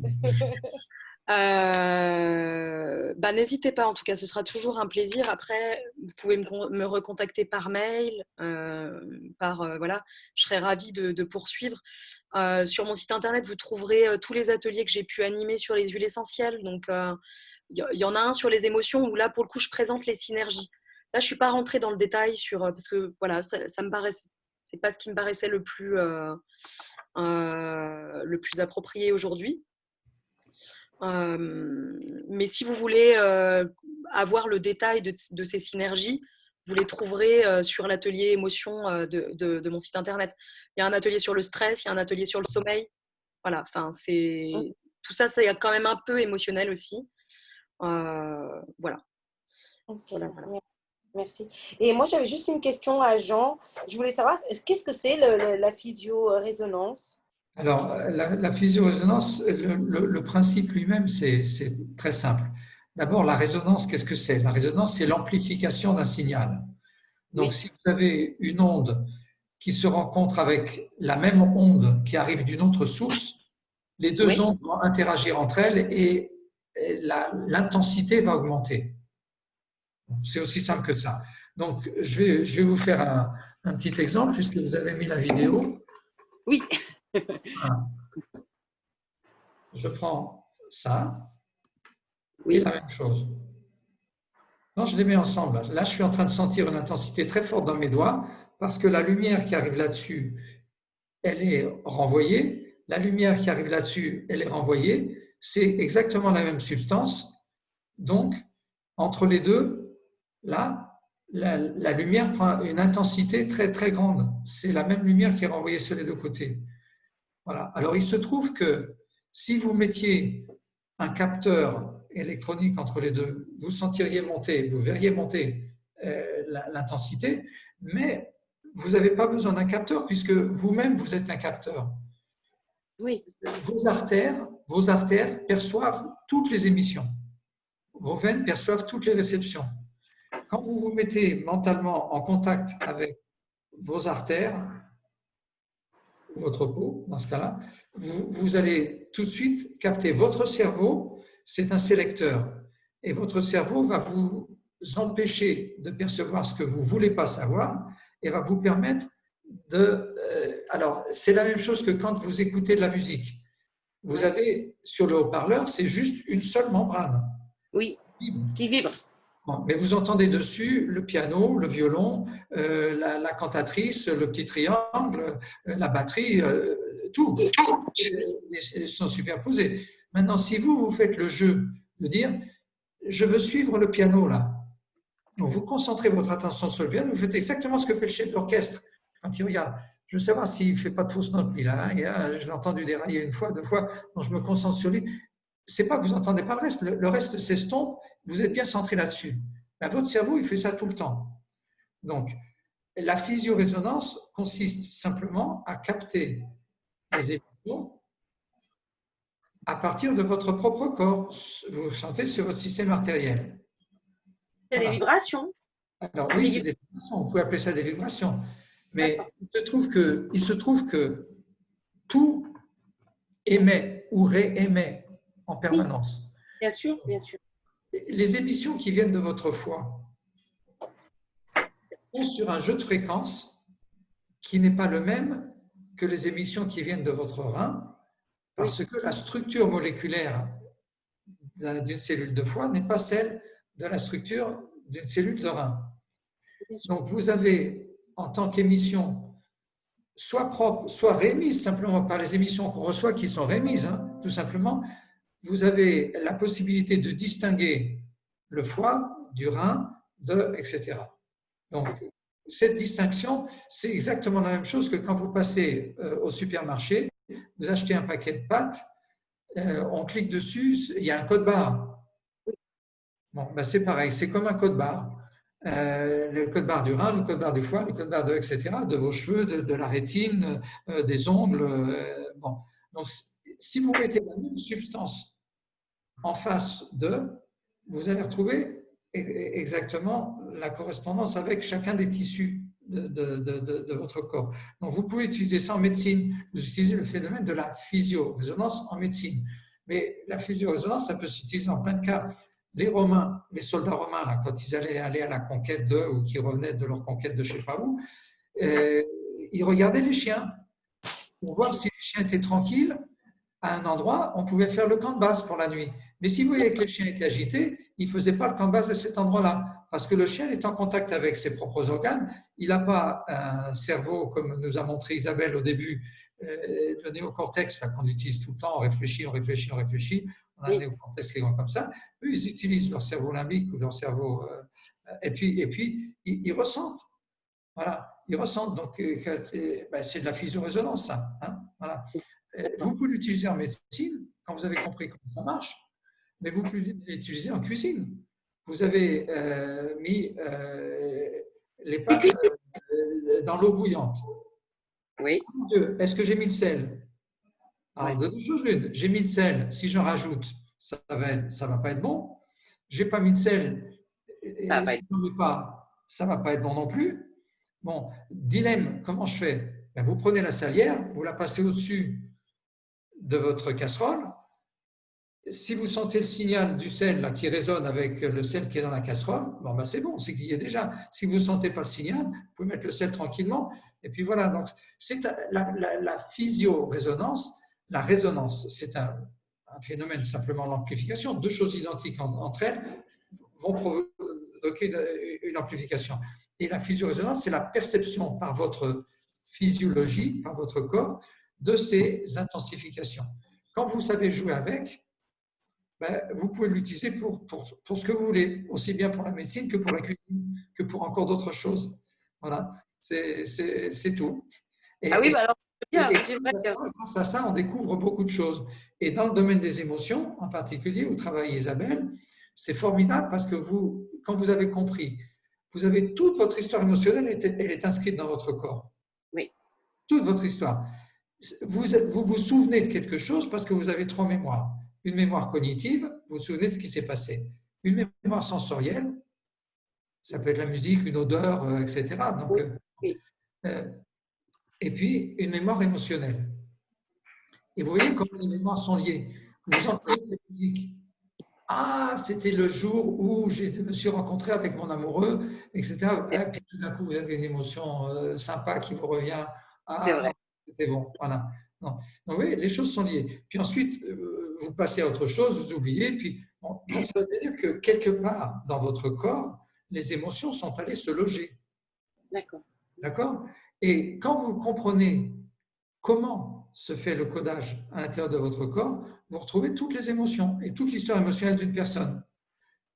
N'hésitez pas, en tout cas, ce sera toujours un plaisir. Après, vous pouvez me recontacter par mail, voilà, je serai ravie de poursuivre. Sur mon site internet, vous trouverez tous les ateliers que j'ai pu animer sur les huiles essentielles. Donc, il y en a un sur les émotions où là, pour le coup, je présente les synergies. Là, je suis pas rentrée dans le détail parce que voilà, ça me paraît, c'est pas ce qui me paraissait le plus approprié aujourd'hui. Mais si vous voulez avoir le détail de ces synergies, vous les trouverez sur l'atelier émotion de mon site internet. Il y a un atelier sur le stress, il y a un atelier sur le sommeil. Voilà, tout ça, c'est quand même un peu émotionnel aussi. Voilà. Okay. Voilà. Merci. Et moi, j'avais juste une question à Jean. Je voulais savoir, qu'est-ce que c'est la physio-résonance ? Alors, la physio-résonance, le principe lui-même, c'est très simple. D'abord, la résonance, qu'est-ce que c'est ? La résonance, c'est l'amplification d'un signal. Donc, oui. Si vous avez une onde qui se rencontre avec la même onde qui arrive d'une autre source, les deux oui. ondes vont interagir entre elles et l'intensité va augmenter. C'est aussi simple que ça. Donc, je vais vous faire un petit exemple, puisque vous avez mis la vidéo. Oui. Voilà. Je prends ça oui. et la même chose. Non, je les mets ensemble. Là, je suis en train de sentir une intensité très forte dans mes doigts parce que la lumière qui arrive là-dessus, elle est renvoyée. La lumière qui arrive là-dessus, elle est renvoyée. C'est exactement la même substance. Donc, entre les deux, là, la lumière prend une intensité très, très grande. C'est la même lumière qui est renvoyée sur les deux côtés. Voilà. Alors, il se trouve que si vous mettiez un capteur électronique entre les deux, vous sentiriez monter, vous verriez monter l'intensité, mais vous n'avez pas besoin d'un capteur puisque vous-même, vous êtes un capteur. Oui. Vos artères perçoivent toutes les émissions. Vos veines perçoivent toutes les réceptions. Quand vous vous mettez mentalement en contact avec vos artères, votre peau, dans ce cas-là, vous allez tout de suite capter votre cerveau, c'est un sélecteur. Et votre cerveau va vous empêcher de percevoir ce que vous ne voulez pas savoir et va vous permettre de… alors, c'est la même chose que quand vous écoutez de la musique. Vous avez, sur le haut-parleur, c'est juste une seule membrane. Oui, qui vibre. Bon, mais vous entendez dessus le piano, le violon, la cantatrice, le petit triangle, la batterie, tout. Ils sont superposés. Maintenant, si vous faites le jeu de dire « je veux suivre le piano là », donc vous concentrez votre attention sur le piano, vous faites exactement ce que fait le chef d'orchestre. quand il regarde. Je veux savoir s'il ne fait pas de fausses notes, lui, là. Je l'ai entendu dérailler une fois, deux fois, donc je me concentre sur lui. Ce n'est pas que vous n'entendez pas le reste. Le reste s'estompe, vous êtes bien centré là-dessus. Ben, votre cerveau, il fait ça tout le temps. Donc, la physio-résonance consiste simplement à capter les émotions à partir de votre propre corps. Vous sentez sur votre système artériel. C'est des vibrations. Alors oui, c'est des vibrations. Vous pouvez appeler ça des vibrations. Mais il se trouve que tout émet ou réémet en permanence. Bien sûr, bien sûr. Les émissions qui viennent de votre foie sont sur un jeu de fréquences qui n'est pas le même que les émissions qui viennent de votre rein, parce que la structure moléculaire d'une cellule de foie n'est pas celle de la structure d'une cellule de rein. Donc vous avez, en tant qu'émission, soit propre, soit réémise simplement par les émissions qu'on reçoit qui sont réémises, tout simplement, vous avez la possibilité de distinguer le foie du rein, etc. Donc, cette distinction, c'est exactement la même chose que quand vous passez au supermarché, vous achetez un paquet de pâtes, on clique dessus, il y a un code barre. Bon, ben c'est pareil, c'est comme un code barre. Le code barre du rein, le code barre du foie, le code barre etc., de vos cheveux, de la rétine, des ongles. Bon. Donc, si vous mettez la même substance en face d'eux, vous allez retrouver exactement la correspondance avec chacun des tissus de votre corps. Donc, vous pouvez utiliser ça en médecine. Vous utilisez le phénomène de la physio-résonance en médecine. Mais la physio-résonance, ça peut s'utiliser en plein de cas. Les Romains, les soldats romains, là, quand ils allaient aller à la conquête d'eux ou qui revenaient de leur conquête de je ne sais pas où, ils regardaient les chiens pour voir si les chiens étaient tranquilles à un endroit, on pouvait faire le camp de base pour la nuit. Mais si vous voyez que le chien était agité, il ne faisait pas le camp de base à cet endroit-là. Parce que le chien est en contact avec ses propres organes. Il n'a pas un cerveau, comme nous a montré Isabelle au début, le néocortex qu'on utilise tout le temps, on réfléchit, on réfléchit, on réfléchit. On a un néocortex qui est grand comme ça. Eux, ils utilisent leur cerveau limbique ou leur cerveau. Et puis ils ressentent. Voilà, ils ressentent. Donc, c'est de la physio-résonance, ça. Voilà. Vous pouvez l'utiliser en médecine, quand vous avez compris comment ça marche, mais vous pouvez l'utiliser en cuisine. Vous avez mis les pâtes dans l'eau bouillante. Oui. Est-ce que j'ai mis le sel? Alors, de deux choses l'une. J'ai mis le sel, si j'en rajoute, ça va pas être bon. J'ai pas mis de sel, et si je n'en mets pas, ça va pas être bon non plus. Bon, dilemme, comment je fais? Ben, vous prenez la salière, vous la passez au-dessus de votre casserole. Si vous sentez le signal du sel là, qui résonne avec le sel qui est dans la casserole, bon, ben c'est bon, c'est qu'il y est déjà. Si vous ne sentez pas le signal, vous pouvez mettre le sel tranquillement. Et puis voilà, donc c'est la physio-résonance. La résonance, c'est un phénomène simplement l'amplification. Deux choses identiques entre elles vont provoquer une amplification. Et la physio-résonance, c'est la perception par votre physiologie, par votre corps, de ces intensifications. Quand vous savez jouer avec, ben, vous pouvez l'utiliser pour ce que vous voulez, aussi bien pour la médecine que pour la cuisine, que pour encore d'autres choses. Voilà, c'est tout. Et, ah oui, bah alors, grâce à ça, on découvre beaucoup de choses. Et dans le domaine des émotions, en particulier, où travaille Isabelle, c'est formidable parce que quand vous avez compris, vous avez toute votre histoire émotionnelle, elle est inscrite dans votre corps. Oui. Toute votre histoire. Vous vous souvenez de quelque chose parce que vous avez trois mémoires. Une mémoire cognitive, vous vous souvenez de ce qui s'est passé. Une mémoire sensorielle, ça peut être la musique, une odeur, etc. Donc, et puis, une mémoire émotionnelle. Et vous voyez comment les mémoires sont liées. Vous entendez la musique. Ah, c'était le jour où je me suis rencontré avec mon amoureux, etc. Et puis tout d'un coup, vous avez une émotion sympa qui vous revient. Ah, c'était bon, voilà. Non. Donc, oui, les choses sont liées. Puis ensuite, vous passez à autre chose, vous oubliez. Puis, bon, donc ça veut dire que quelque part dans votre corps, les émotions sont allées se loger. D'accord. D'accord? Et quand vous comprenez comment se fait le codage à l'intérieur de votre corps, vous retrouvez toutes les émotions et toute l'histoire émotionnelle d'une personne.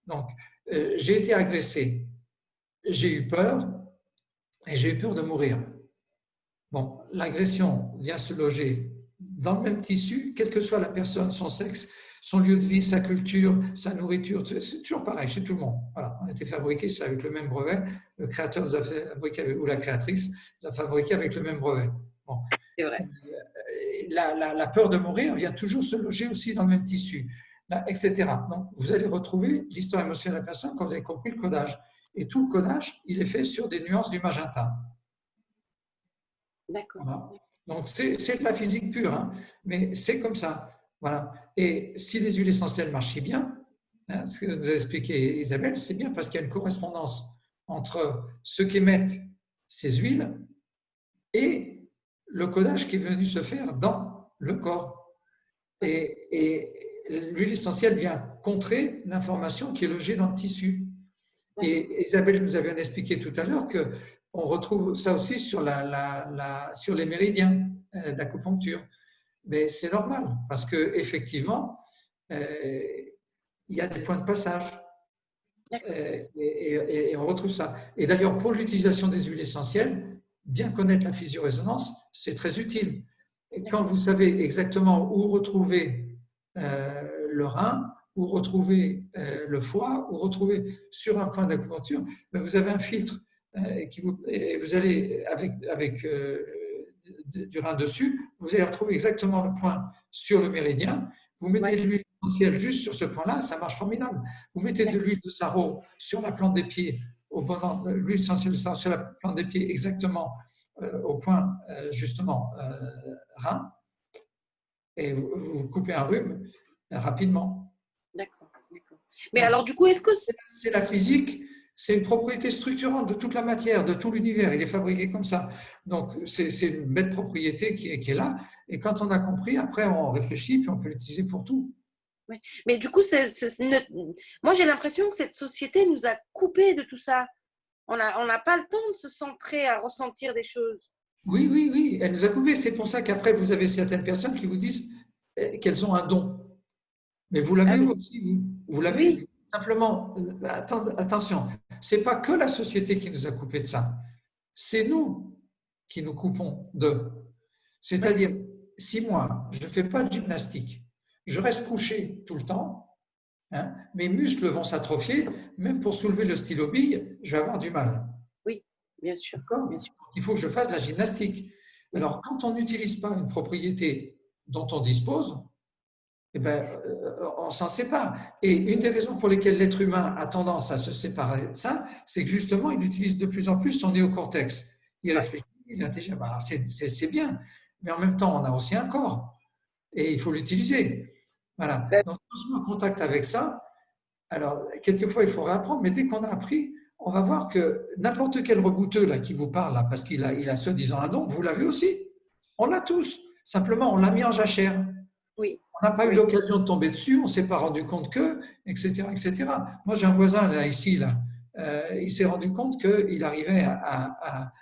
Donc, j'ai été agressé, j'ai eu peur et j'ai eu peur de mourir. l'agression vient se loger dans le même tissu, quelle que soit la personne, son sexe, son lieu de vie, sa culture, sa nourriture, c'est toujours pareil chez tout le monde. Voilà, on a été fabriqué avec le même brevet, le créateur nous a fabriqué, ou la créatrice nous a fabriqué avec le même brevet. Bon. C'est vrai. La peur de mourir vient toujours se loger aussi dans le même tissu, là, etc. Donc, vous allez retrouver l'histoire émotionnelle de la personne quand vous avez compris le codage. Et tout le codage, il est fait sur des nuances du magenta. D'accord. Voilà. Donc, c'est de la physique pure, hein, mais c'est comme ça. Voilà. Et si les huiles essentielles marchent bien, hein, ce que nous a expliqué Isabelle, c'est bien parce qu'il y a une correspondance entre ce qu'émettent ces huiles et le codage qui est venu se faire dans le corps. Et l'huile essentielle vient contrer l'information qui est logée dans le tissu. Et Isabelle nous avait expliqué tout à l'heure qu'on retrouve ça aussi sur les méridiens d'acupuncture. Mais c'est normal, parce qu'effectivement, il y a des points de passage. Et on retrouve ça. Et d'ailleurs, pour l'utilisation des huiles essentielles, bien connaître la physio-résonance, c'est très utile. Et quand vous savez exactement où retrouver le rein, où retrouver le foie, où retrouver sur un point d'acupuncture, vous avez un filtre et vous allez avec du rein dessus, vous allez retrouver exactement le point sur le méridien. Vous mettez de l'huile essentielle juste sur ce point-là, ça marche formidable. Vous mettez de l'huile de sarreau sur la plante des pieds, l'huile essentielle de sarreau sur la plante des pieds exactement au point justement rein, et vous coupez un rhume rapidement. D'accord. Mais alors du coup, est-ce que c'est la physique? C'est une propriété structurante de toute la matière, de tout l'univers. Il est fabriqué comme ça. Donc, c'est une belle propriété qui est là. Et quand on a compris, après, on réfléchit, puis on peut l'utiliser pour tout. Oui. Mais du coup, moi, j'ai l'impression que cette société nous a coupés de tout ça. On n'a pas le temps de se centrer à ressentir des choses. Oui. Elle nous a coupés. C'est pour ça qu'après, vous avez certaines personnes qui vous disent qu'elles ont un don. Mais vous l'avez aussi, vous l'avez. Oui. Simplement, attention, ce n'est pas que la société qui nous a coupés de ça, c'est nous qui nous coupons d'eux. C'est-à-dire, si moi, je ne fais pas de gymnastique, je reste couché tout le temps, hein, mes muscles vont s'atrophier, même pour soulever le stylo bille, je vais avoir du mal. Oui, bien sûr. Il faut que je fasse de la gymnastique. Alors, quand on n'utilise pas une propriété dont on dispose, eh ben, on s'en sépare. Et une des raisons pour lesquelles l'être humain a tendance à se séparer de ça, c'est que justement, il utilise de plus en plus son néocortex. Il réfléchit, il intelligent. Alors, c'est bien, mais en même temps, on a aussi un corps et il faut l'utiliser. Voilà. Donc, on se met en contact avec ça. Alors, quelquefois, il faut réapprendre, mais dès qu'on a appris, on va voir que n'importe quel rebouteux là, qui vous parle, là, parce qu'il a soi-disant un don, vous l'avez aussi. On l'a tous. Simplement, on l'a mis en jachère. Oui. On n'a pas eu l'occasion de tomber dessus, on ne s'est pas rendu compte que, etc. Moi, j'ai un voisin là, ici, là, il s'est rendu compte qu'il arrivait à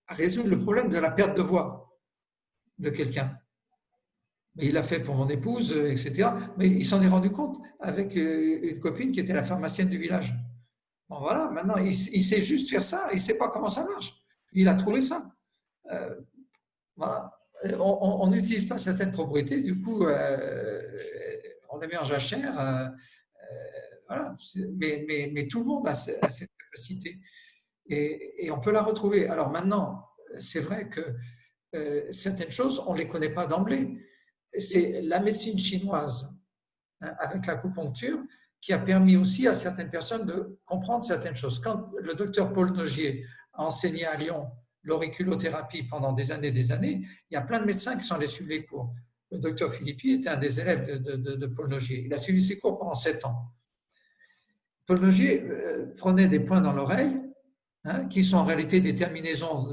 résoudre le problème de la perte de voix de quelqu'un. Il l'a fait pour mon épouse, etc. Mais il s'en est rendu compte avec une copine qui était la pharmacienne du village. Bon, voilà, maintenant, il sait juste faire ça, il ne sait pas comment ça marche. Il a trouvé ça. Voilà. On n'utilise pas certaines propriétés, du coup, on les met en jachère. Voilà. Mais tout le monde a cette capacité. Et on peut la retrouver. Alors maintenant, c'est vrai que certaines choses, on ne les connaît pas d'emblée. C'est la médecine chinoise, hein, avec l'acupuncture, qui a permis aussi à certaines personnes de comprendre certaines choses. Quand le docteur Paul Nogier a enseigné à Lyon l'auriculothérapie pendant des années, il y a plein de médecins qui sont allés suivre les cours. Le docteur Philippi était un des élèves de Paul Nogier. Il a suivi ses cours pendant 7 ans. Paul Nogier prenait des points dans l'oreille, hein, qui sont en réalité des terminaisons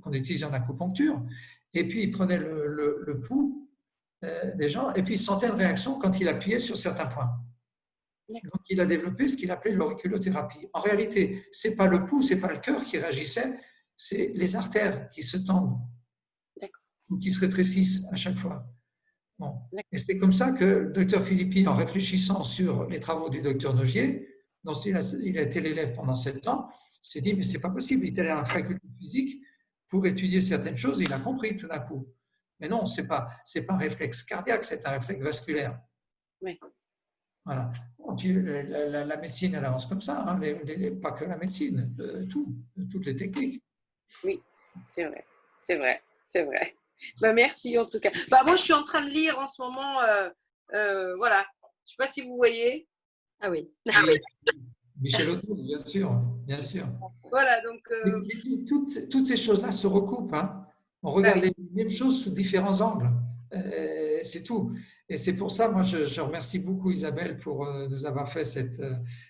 qu'on utilise en acupuncture, et puis il prenait le pouls des gens, et puis il sentait une réaction quand il appuyait sur certains points. Donc il a développé ce qu'il appelait l'auriculothérapie. En réalité, ce n'est pas le pouls, ce n'est pas le cœur qui réagissait, c'est les artères qui se tendent ou qui se rétrécissent à chaque fois. Bon. Et c'est comme ça que le docteur Philippi, en réfléchissant sur les travaux du docteur Nogier, dont il a été l'élève pendant 7 ans, s'est dit, mais c'est pas possible, il est allé à la faculté de physique pour étudier certaines choses, il a compris tout d'un coup. Mais non, c'est pas un réflexe cardiaque, c'est un réflexe vasculaire. Oui. Voilà. Bon, puis, la médecine, elle avance comme ça, hein, pas que la médecine, toutes les techniques. Oui, c'est vrai, c'est vrai, c'est vrai. Bah, merci en tout cas. Bah, moi, je suis en train de lire en ce moment, voilà, je ne sais pas si vous voyez. Ah oui. Michel Autour, bien sûr, bien sûr. Voilà, donc… Mais toutes ces choses-là se recoupent, hein. On regarde les mêmes choses sous différents angles. C'est tout. Et c'est pour ça, moi, je remercie beaucoup Isabelle pour nous avoir fait cette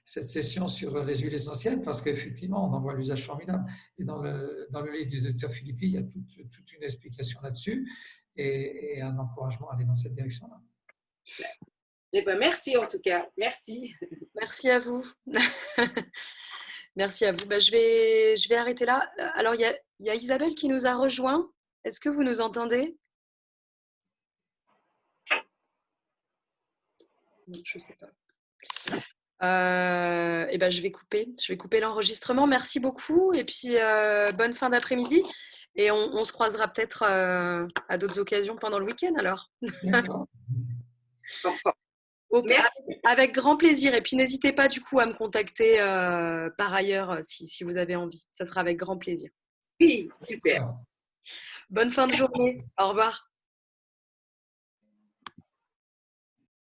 session sur les huiles essentielles, parce qu'effectivement, on en voit l'usage formidable. Et dans le livre du docteur Philippi, il y a toute une explication là-dessus et un encouragement à aller dans cette direction-là. Eh ben, merci en tout cas. Merci. Merci à vous. Merci à vous. Bah, je vais arrêter là. Alors, il y a Isabelle qui nous a rejoint. Est-ce que vous nous entendez? Je ne sais pas. Et ben, je vais couper l'enregistrement. Merci beaucoup. Et puis, bonne fin d'après-midi. Et on se croisera peut-être à d'autres occasions pendant le week-end alors. D'accord. Merci. Avec grand plaisir. Et puis, n'hésitez pas du coup à me contacter par ailleurs si vous avez envie. Ça sera avec grand plaisir. Oui, super. Bonne fin de journée. Au revoir.